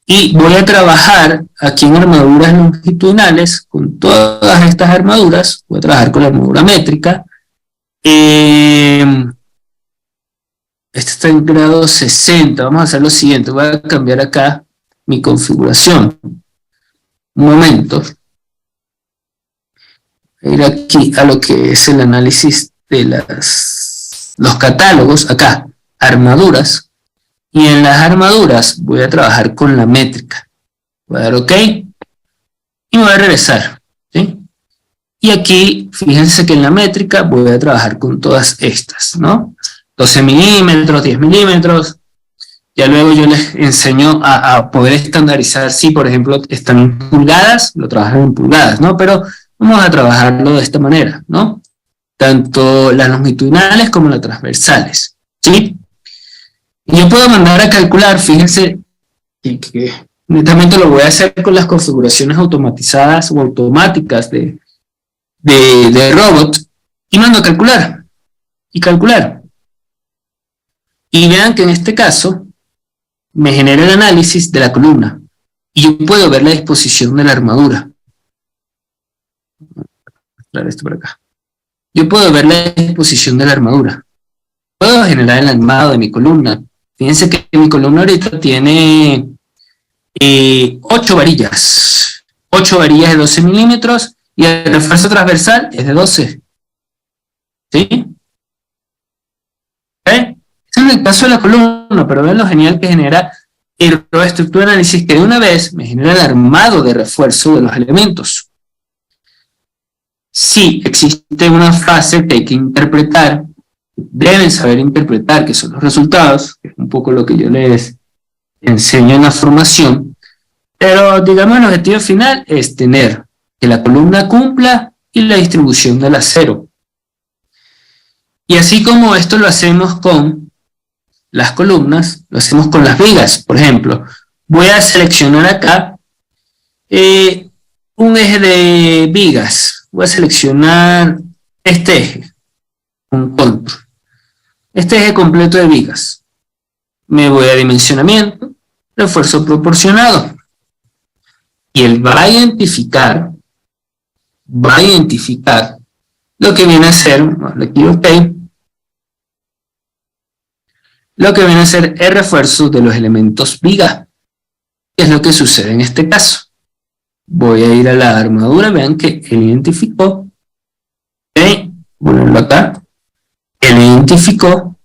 S1: Y voy a trabajar aquí en armaduras longitudinales con todas estas armaduras. Voy a trabajar con la armadura métrica. Este está en grado 60. Vamos a hacer lo siguiente. Voy a cambiar acá mi configuración. Un momento. Voy a ir aquí a lo que es el análisis de los catálogos. Acá, armaduras. Y en las armaduras voy a trabajar con la métrica. Voy a dar OK. Y me voy a regresar. ¿Sí? Y aquí, fíjense que en la métrica voy a trabajar con todas estas, ¿no? 12 milímetros, 10 milímetros. Ya luego yo les enseño a poder estandarizar. Si, por ejemplo, están en pulgadas, lo trabajan en pulgadas, ¿no? Pero vamos a trabajarlo de esta manera, ¿no? Tanto las longitudinales como las transversales, ¿sí? Y yo puedo mandar a calcular, fíjense, que netamente lo voy a hacer con las configuraciones automatizadas o automáticas de robot, y mando a calcular, y calcular. Y vean que en este caso, me genera el análisis de la columna, y yo puedo ver la disposición de la armadura. Esto por acá. Yo puedo ver la disposición de la armadura. Puedo generar el armado de mi columna. Fíjense que mi columna ahorita tiene 8 varillas. 8 varillas de 12 milímetros y el refuerzo transversal es de 12. ¿Sí? ¿Eh? Eso es el caso de la columna, pero vean lo genial que genera el estructura de análisis, que de una vez me genera el armado de refuerzo de los elementos. Sí, existe una fase que hay que interpretar, deben saber interpretar, que son los resultados, que es un poco lo que yo les enseño en la formación, pero digamos el objetivo final es tener que la columna cumpla y la distribución del acero. Y así como esto lo hacemos con las columnas, lo hacemos con las vigas. Por ejemplo, voy a seleccionar acá un eje de vigas. Voy a seleccionar este eje, un contour. Este eje completo de vigas. Me voy a dimensionamiento, refuerzo proporcionado. Y él va a identificar lo que viene a ser, aquí OK, lo que viene a ser el refuerzo de los elementos viga. ¿Qué es lo que sucede en este caso? Voy a ir a la armadura, vean que él identificó, ponerlo acá, él identificó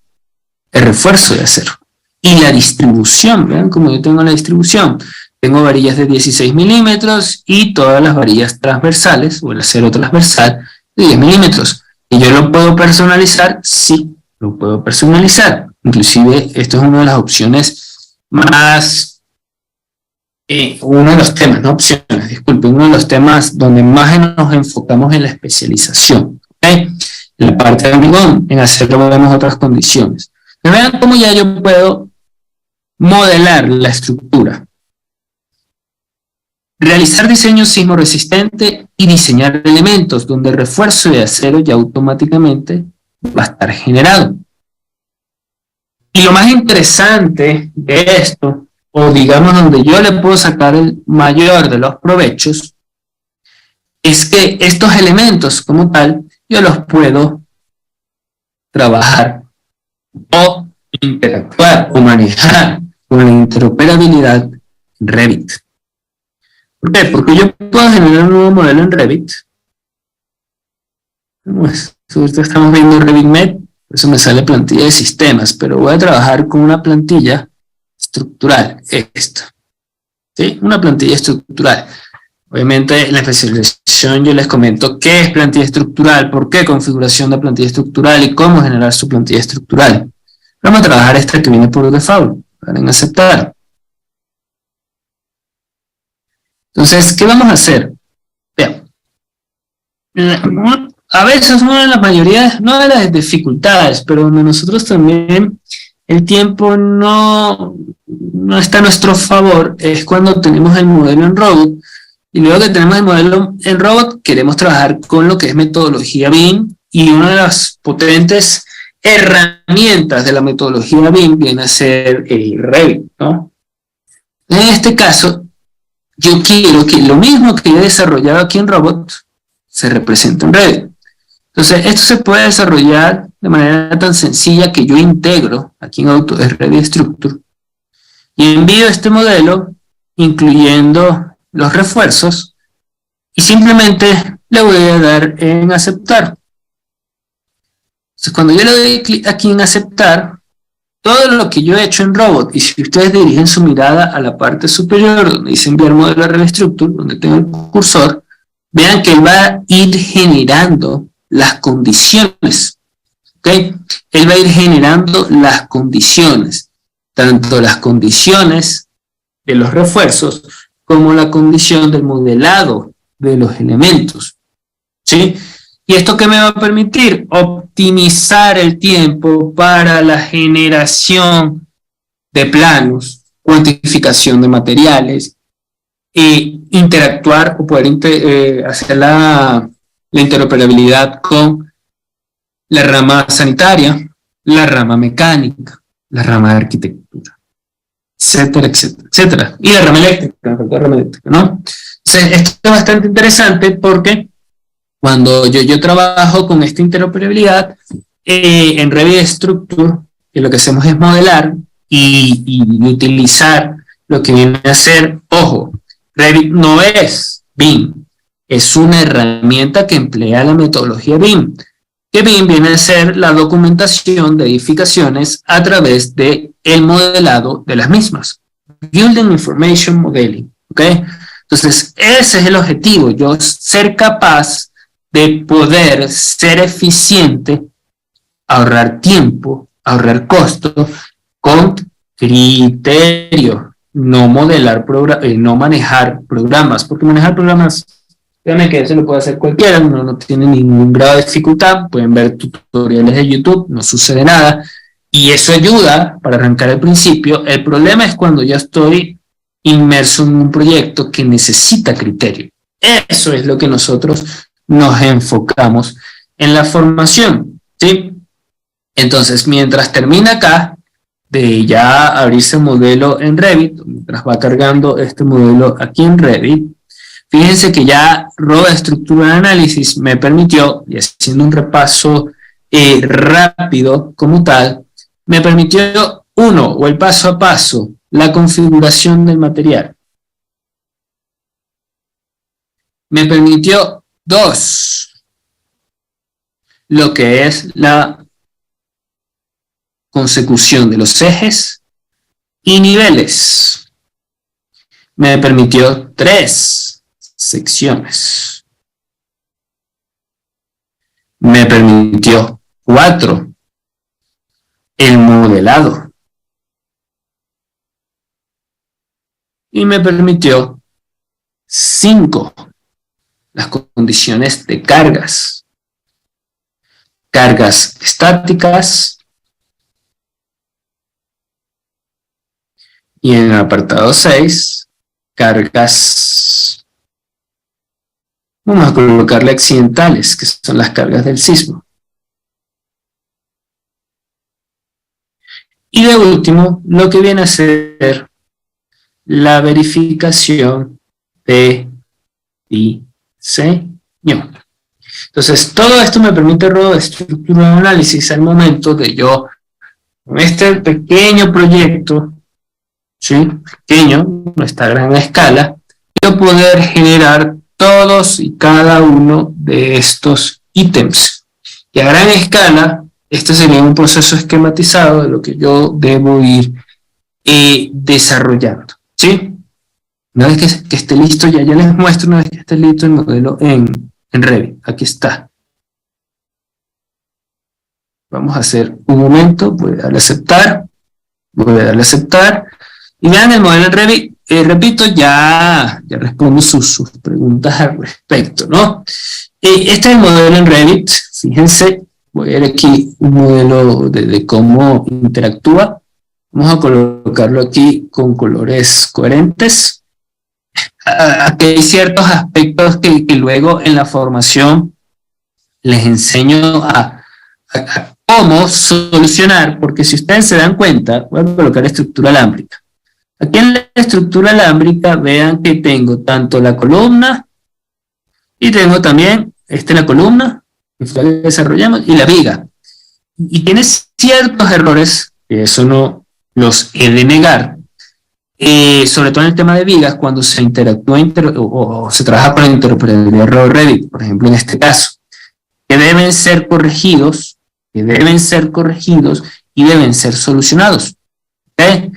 S1: el refuerzo de acero. Y la distribución, vean como yo tengo la distribución. Tengo varillas de 16 milímetros y todas las varillas transversales, o el acero transversal, de 10 milímetros. ¿Y yo lo puedo personalizar? Sí, lo puedo personalizar. Inclusive, esto es una de las opciones más... uno de los temas, no opciones, disculpe, uno de los temas donde más nos enfocamos en la especialización. ¿Okay? En la parte de hormigón, en acero vemos otras condiciones. Pero vean cómo ya yo puedo modelar la estructura. Realizar diseño sismo resistente y diseñar elementos donde el refuerzo de acero ya automáticamente va a estar generado. Y lo más interesante de esto, o digamos donde yo le puedo sacar el mayor de los provechos, es que estos elementos como tal, yo los puedo trabajar o interactuar o manejar con la interoperabilidad en Revit. ¿Por qué? Porque yo puedo generar un nuevo modelo en Revit. Pues, ahorita estamos viendo RevitMed, por eso me sale plantilla de sistemas, pero voy a trabajar con una plantilla estructural, esta. ¿Sí? Una plantilla estructural. Obviamente en la especialización yo les comento qué es plantilla estructural, por qué configuración de plantilla estructural y cómo generar su plantilla estructural. Vamos a trabajar esta que viene por default, para en aceptar. Entonces, ¿qué vamos a hacer? Vean. A veces una de las mayoría, no de las dificultades, pero donde nosotros también el tiempo no está a nuestro favor, es cuando tenemos el modelo en robot, y luego que tenemos el modelo en robot, queremos trabajar con lo que es metodología BIM, y una de las potentes herramientas de la metodología BIM viene a ser el Revit, ¿no? En este caso, yo quiero que lo mismo que he desarrollado aquí en Robot se represente en Revit. Entonces, esto se puede desarrollar de manera tan sencilla que yo integro aquí en Autodesk Revit Structure y envío este modelo incluyendo los refuerzos y simplemente le voy a dar en aceptar. Entonces, cuando yo le doy clic aquí en aceptar, todo lo que yo he hecho en Robot, y si ustedes dirigen su mirada a la parte superior donde dice enviar modelo a Revit Structure, donde tengo el cursor, vean que él va a ir generando las condiciones. ¿Okay? Él va a ir generando las condiciones, tanto las condiciones de los refuerzos como la condición del modelado de los elementos. ¿Sí? ¿Y esto qué me va a permitir? Optimizar el tiempo para la generación de planos, cuantificación de materiales, e interactuar o poder hacer la interoperabilidad con la rama sanitaria, la rama mecánica, la rama de arquitectura, etcétera, etcétera, etcétera. Y la rama eléctrica, ¿no? Entonces, esto es bastante interesante porque cuando yo trabajo con esta interoperabilidad en Revit Structure, que lo que hacemos es modelar y utilizar lo que viene a ser, ojo, Revit no es BIM, es una herramienta que emplea la metodología BIM, que BIM viene a ser la documentación de edificaciones a través del modelado de las mismas. Building Information Modeling, ¿ok? Entonces, ese es el objetivo, yo ser capaz de poder ser eficiente, ahorrar tiempo, ahorrar costo, con criterio, no modelar, no manejar programas, porque manejar programas, créanme que eso lo puede hacer cualquiera, no tiene ningún grado de dificultad, pueden ver tutoriales de YouTube, no sucede nada, y eso ayuda para arrancar al principio. El problema es cuando ya estoy inmerso en un proyecto que necesita criterio. Eso es lo que nosotros nos enfocamos en la formación, ¿sí? Entonces, mientras termina acá, de ya abrirse el modelo en Revit, mientras va cargando este modelo aquí en Revit, fíjense que ya Robot Structural Analysis me permitió, y haciendo un repaso rápido como tal, me permitió, uno, o el paso a paso, la configuración del material. Me permitió, dos, lo que es la consecución de los ejes y niveles. Me permitió 3 secciones. Me permitió 4 el modelado. Y me permitió 5 las condiciones de cargas. Cargas estáticas. Y en el apartado 6, cargas, vamos a colocarle accidentales, que son las cargas del sismo. Y de último, lo que viene a ser la verificación de diseño. Entonces, todo esto me permite Robot Structural Analysis al momento de yo, con este pequeño proyecto, ¿sí? Pequeño, no está a gran escala, yo poder generar todos y cada uno de estos ítems. Y a gran escala, este sería un proceso esquematizado de lo que yo debo ir desarrollando, ¿sí? Una vez que esté listo, ya les muestro una vez que esté listo el modelo en Revit. Aquí está. Vamos a hacer un momento, voy a darle a aceptar, y vean el modelo en Revit. Repito, ya respondo sus preguntas al respecto, ¿no? Este es el modelo en Revit, fíjense, voy a ver aquí un modelo de cómo interactúa. Vamos a colocarlo aquí con colores coherentes. Aquí hay ciertos aspectos que luego en la formación les enseño a cómo solucionar, porque si ustedes se dan cuenta, voy a colocar estructura alámbrica. Aquí en la estructura alámbrica vean que tengo tanto la columna y tengo también la columna que fue la que desarrollamos y la viga. Y tiene ciertos errores, que eso no los he de negar, sobre todo en el tema de vigas, cuando se interactúa o se trabaja con la interoperabilidad Revit, por ejemplo en este caso, que deben ser corregidos y deben ser solucionados. ¿Okay?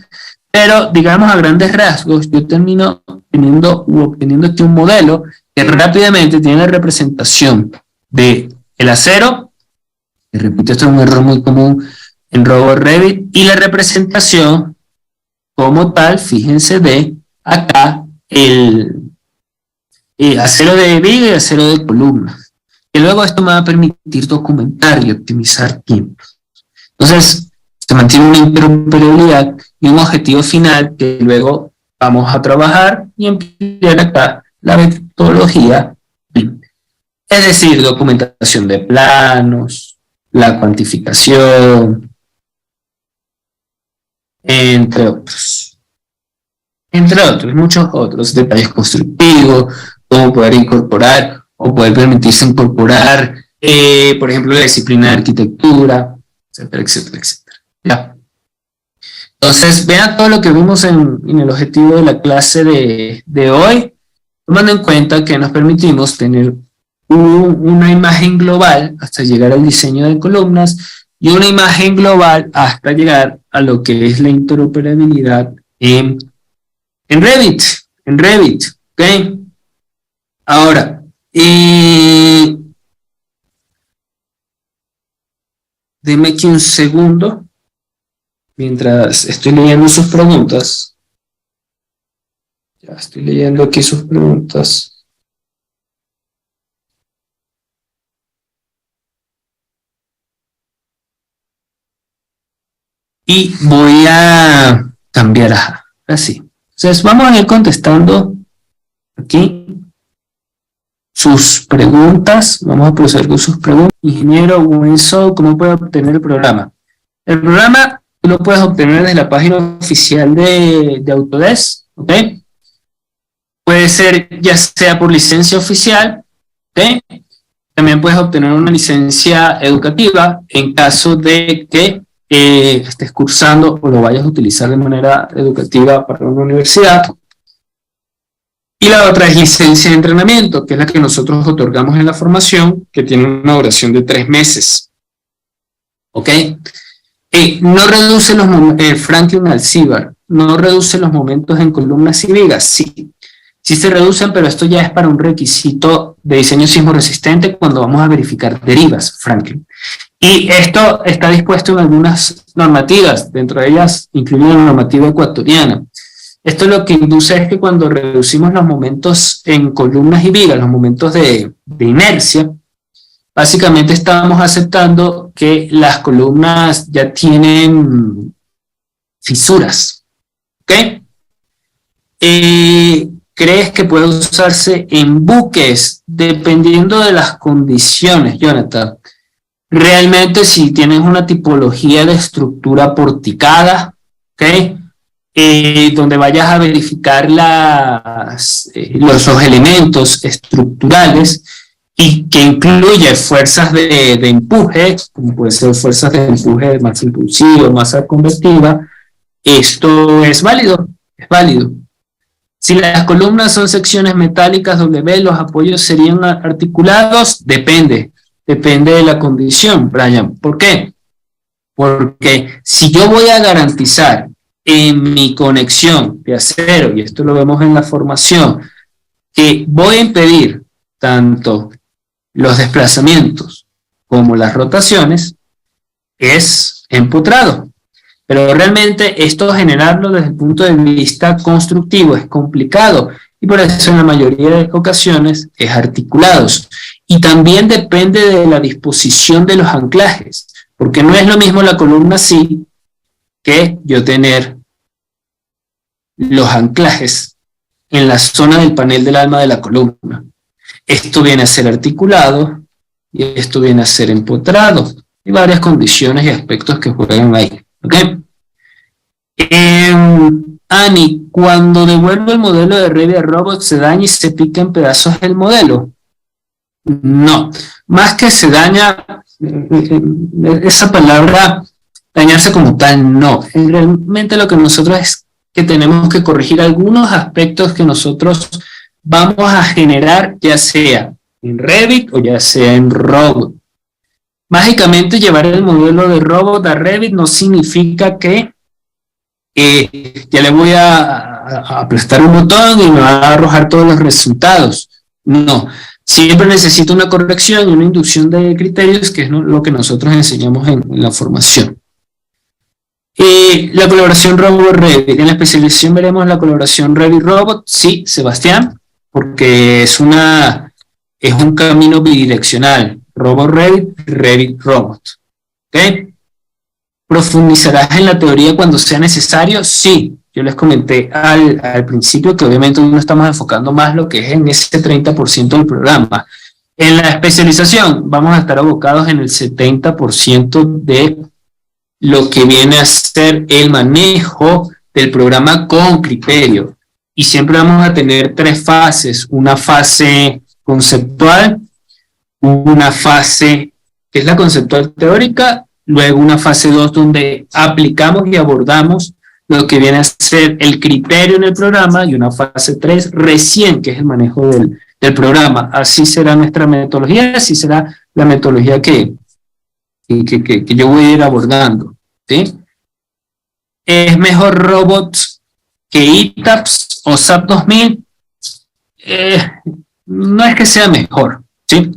S1: Pero, digamos, a grandes rasgos, yo termino obteniendo aquí un modelo que rápidamente tiene la representación del acero, y repito, esto es un error muy común en Robot Revit, y la representación como tal, fíjense, de acá el acero de viga y acero de columna. Y luego esto me va a permitir documentar y optimizar tiempos. Entonces, se mantiene una interoperabilidad y un objetivo final que luego vamos a trabajar y emplear acá la metodología BIM. Es decir, documentación de planos, la cuantificación, entre otros. Entre otros, muchos otros detalles constructivos, cómo poder incorporar o poder permitirse incorporar, por ejemplo, la disciplina de arquitectura, etcétera, etcétera, etcétera. Ya. Entonces, vean todo lo que vimos en el objetivo de la clase de hoy, tomando en cuenta que nos permitimos tener una imagen global hasta llegar al diseño de columnas y una imagen global hasta llegar a lo que es la interoperabilidad en Revit, ¿ok? Ahora, denme aquí un segundo, mientras estoy leyendo sus preguntas. Ya estoy leyendo aquí sus preguntas. Y voy a cambiar así. Entonces vamos a ir contestando aquí sus preguntas. Vamos a proceder con sus preguntas. Ingeniero Winslow, ¿cómo puede obtener el programa? El programa tú lo puedes obtener desde la página oficial de Autodesk, ¿ok? Puede ser ya sea por licencia oficial, ¿ok? También puedes obtener una licencia educativa en caso de que estés cursando o lo vayas a utilizar de manera educativa para una universidad. Y la otra es licencia de entrenamiento, que es la que nosotros otorgamos en la formación, que tiene una duración de 3 meses. ¿Ok? No reduce los momentos, Franklin Alcibar, no reduce los momentos en columnas y vigas, sí. Sí se reducen, pero esto ya es para un requisito de diseño sismo resistente cuando vamos a verificar derivas, Franklin. Y esto está dispuesto en algunas normativas, dentro de ellas incluye la normativa ecuatoriana. Esto lo que induce es que cuando reducimos los momentos en columnas y vigas, los momentos de inercia, básicamente estamos aceptando que las columnas ya tienen fisuras. ¿Ok? ¿Crees que puede usarse en buques? Dependiendo de las condiciones, Jonathan. Realmente si tienes una tipología de estructura porticada, ¿ok? Donde vayas a verificar los elementos estructurales y que incluye fuerzas de empuje, como puede ser fuerzas de empuje, masa impulsiva, masa convectiva, esto es válido, es válido. Si las columnas son secciones metálicas W, los apoyos serían articulados, depende de la condición, Brian. ¿Por qué? Porque si yo voy a garantizar en mi conexión de acero, y esto lo vemos en la formación, que voy a impedir tanto los desplazamientos como las rotaciones, es empotrado. Pero realmente esto generarlo desde el punto de vista constructivo es complicado y por eso en la mayoría de ocasiones es articulados. Y también depende de la disposición de los anclajes, porque no es lo mismo la columna así que yo tener los anclajes en la zona del panel del alma de la columna. Esto viene a ser articulado y esto viene a ser empotrado. Hay varias condiciones y aspectos que juegan ahí. ¿Ok? Ani, cuando devuelvo el modelo de Revit a Robot, ¿se daña y se pica en pedazos el modelo? No, más que se daña, esa palabra, dañarse como tal, no. Realmente lo que nosotros es que tenemos que corregir algunos aspectos que nosotros vamos a generar, ya sea en Revit o ya sea en Robot. Mágicamente llevar el modelo de Robot a Revit no significa que ya le voy a aplastar un botón y me va a arrojar todos los resultados. No, siempre necesito una corrección y una inducción de criterios, que es lo que nosotros enseñamos en la formación. La colaboración Robot-Revit. En la especialización veremos la colaboración Revit-Robot. Sí, Sebastián, porque es un camino bidireccional. Robot-Revit, Revit-Robot. ¿Ok? ¿Profundizarás en la teoría cuando sea necesario? Sí, yo les comenté al principio que obviamente no estamos enfocando más lo que es en ese 30% del programa. En la especialización vamos a estar abocados en el 70% de lo que viene a ser el manejo del programa con criterio. Y siempre vamos a tener 3 fases: una fase conceptual, una fase que es la conceptual teórica, luego una fase 2 donde aplicamos y abordamos lo que viene a ser el criterio en el programa, y una fase 3 recién, que es el manejo del programa. Así será nuestra metodología, así será la metodología que yo voy a ir abordando, ¿sí? ¿Es mejor Robot que ETABS o SAP 2000? No es que sea mejor, ¿sí?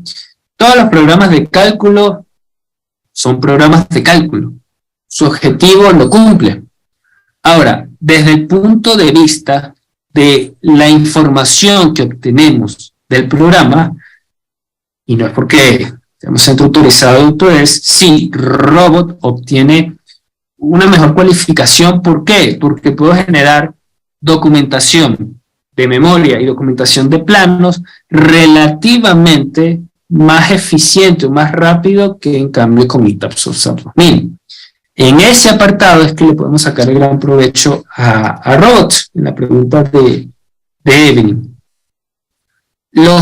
S1: Todos los programas de cálculo son programas de cálculo. Su objetivo lo cumple. Ahora, desde el punto de vista de la información que obtenemos del programa, y no es porque seamos centro autorizado de autores, sí, Robot obtiene una mejor cualificación. ¿Por qué? Porque puedo generar documentación de memoria y documentación de planos relativamente más eficiente o más rápido que en cambio con ETABS o SAP 2000. En ese apartado es que le podemos sacar el gran provecho a Robot. En la pregunta de Evelyn. Los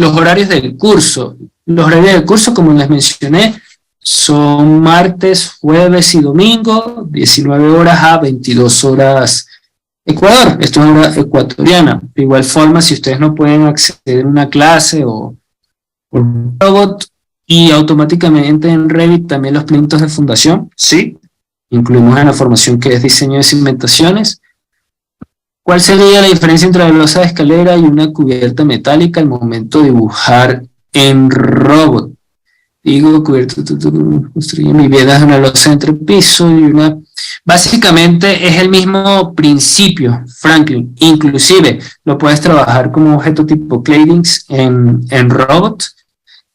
S1: horarios del curso. Los horarios del curso, como les mencioné, son martes, jueves y domingo, 19 horas a 22 horas Ecuador. Esto es hora ecuatoriana. De igual forma, si ustedes no pueden acceder a una clase o Robot, y automáticamente en Revit también los proyectos de fundación, sí, incluimos en la formación que es diseño de cimentaciones. ¿Cuál sería la diferencia entre la losa de escalera y una cubierta metálica al momento de dibujar en Robot? Digo, cubierta, construye mi vida es una losa entre piso y una... Básicamente es el mismo principio, Franklin. Inclusive lo puedes trabajar como objeto tipo claddings en Robot.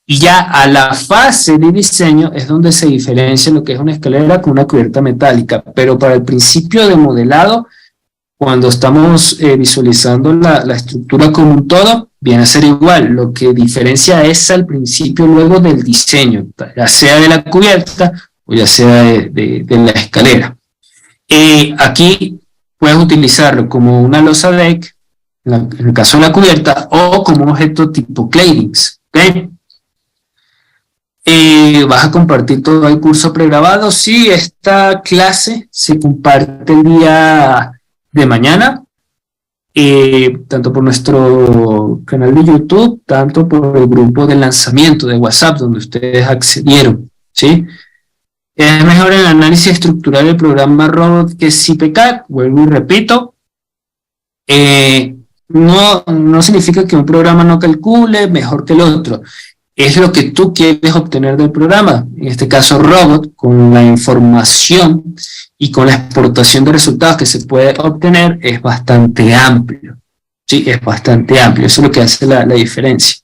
S1: Y ya a la fase de diseño es donde se diferencia lo que es una escalera con una cubierta metálica. Pero para el principio de modelado, cuando estamos visualizando la estructura como un todo, viene a ser igual. Lo que diferencia es al principio luego del diseño, ya sea de la cubierta o ya sea de la escalera. Aquí puedes utilizarlo como una losa deck, en el caso de la cubierta, o como un objeto tipo claddings, ¿ok? ¿Vas a compartir todo el curso pregrabado? Sí, esta clase se comparte el día de mañana, tanto por nuestro canal de YouTube, tanto por el grupo de lanzamiento de WhatsApp, donde ustedes accedieron, ¿sí? Es mejor el análisis estructural del programa Robot que CPCAD, vuelvo y repito. No significa que un programa no calcule mejor que el otro. Es lo que tú quieres obtener del programa. En este caso Robot, con la información y con la exportación de resultados que se puede obtener, es bastante amplio. Sí, es bastante amplio. Eso es lo que hace la diferencia.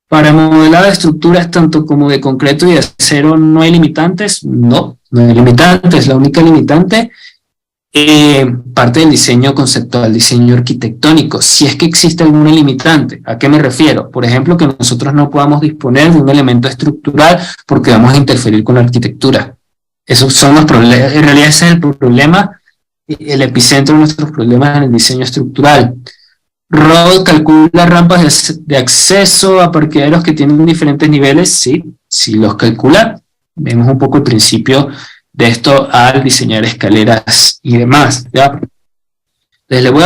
S1: Para modelar estructuras tanto como de concreto y de acero, ¿no hay limitantes? No hay limitantes. La única limitante parte del diseño conceptual, diseño arquitectónico, si es que existe alguna limitante. ¿A qué me refiero? Por ejemplo, que nosotros no podamos disponer de un elemento estructural porque vamos a interferir con la arquitectura. Esos son los problemas. En realidad ese es el problema el epicentro de nuestros problemas en el diseño estructural. Rod calcula rampas de acceso a parqueaderos que tienen diferentes niveles. Sí, sí los calcula. Vemos un poco el principio de esto al diseñar escaleras y demás, ¿ya? Entonces le voy a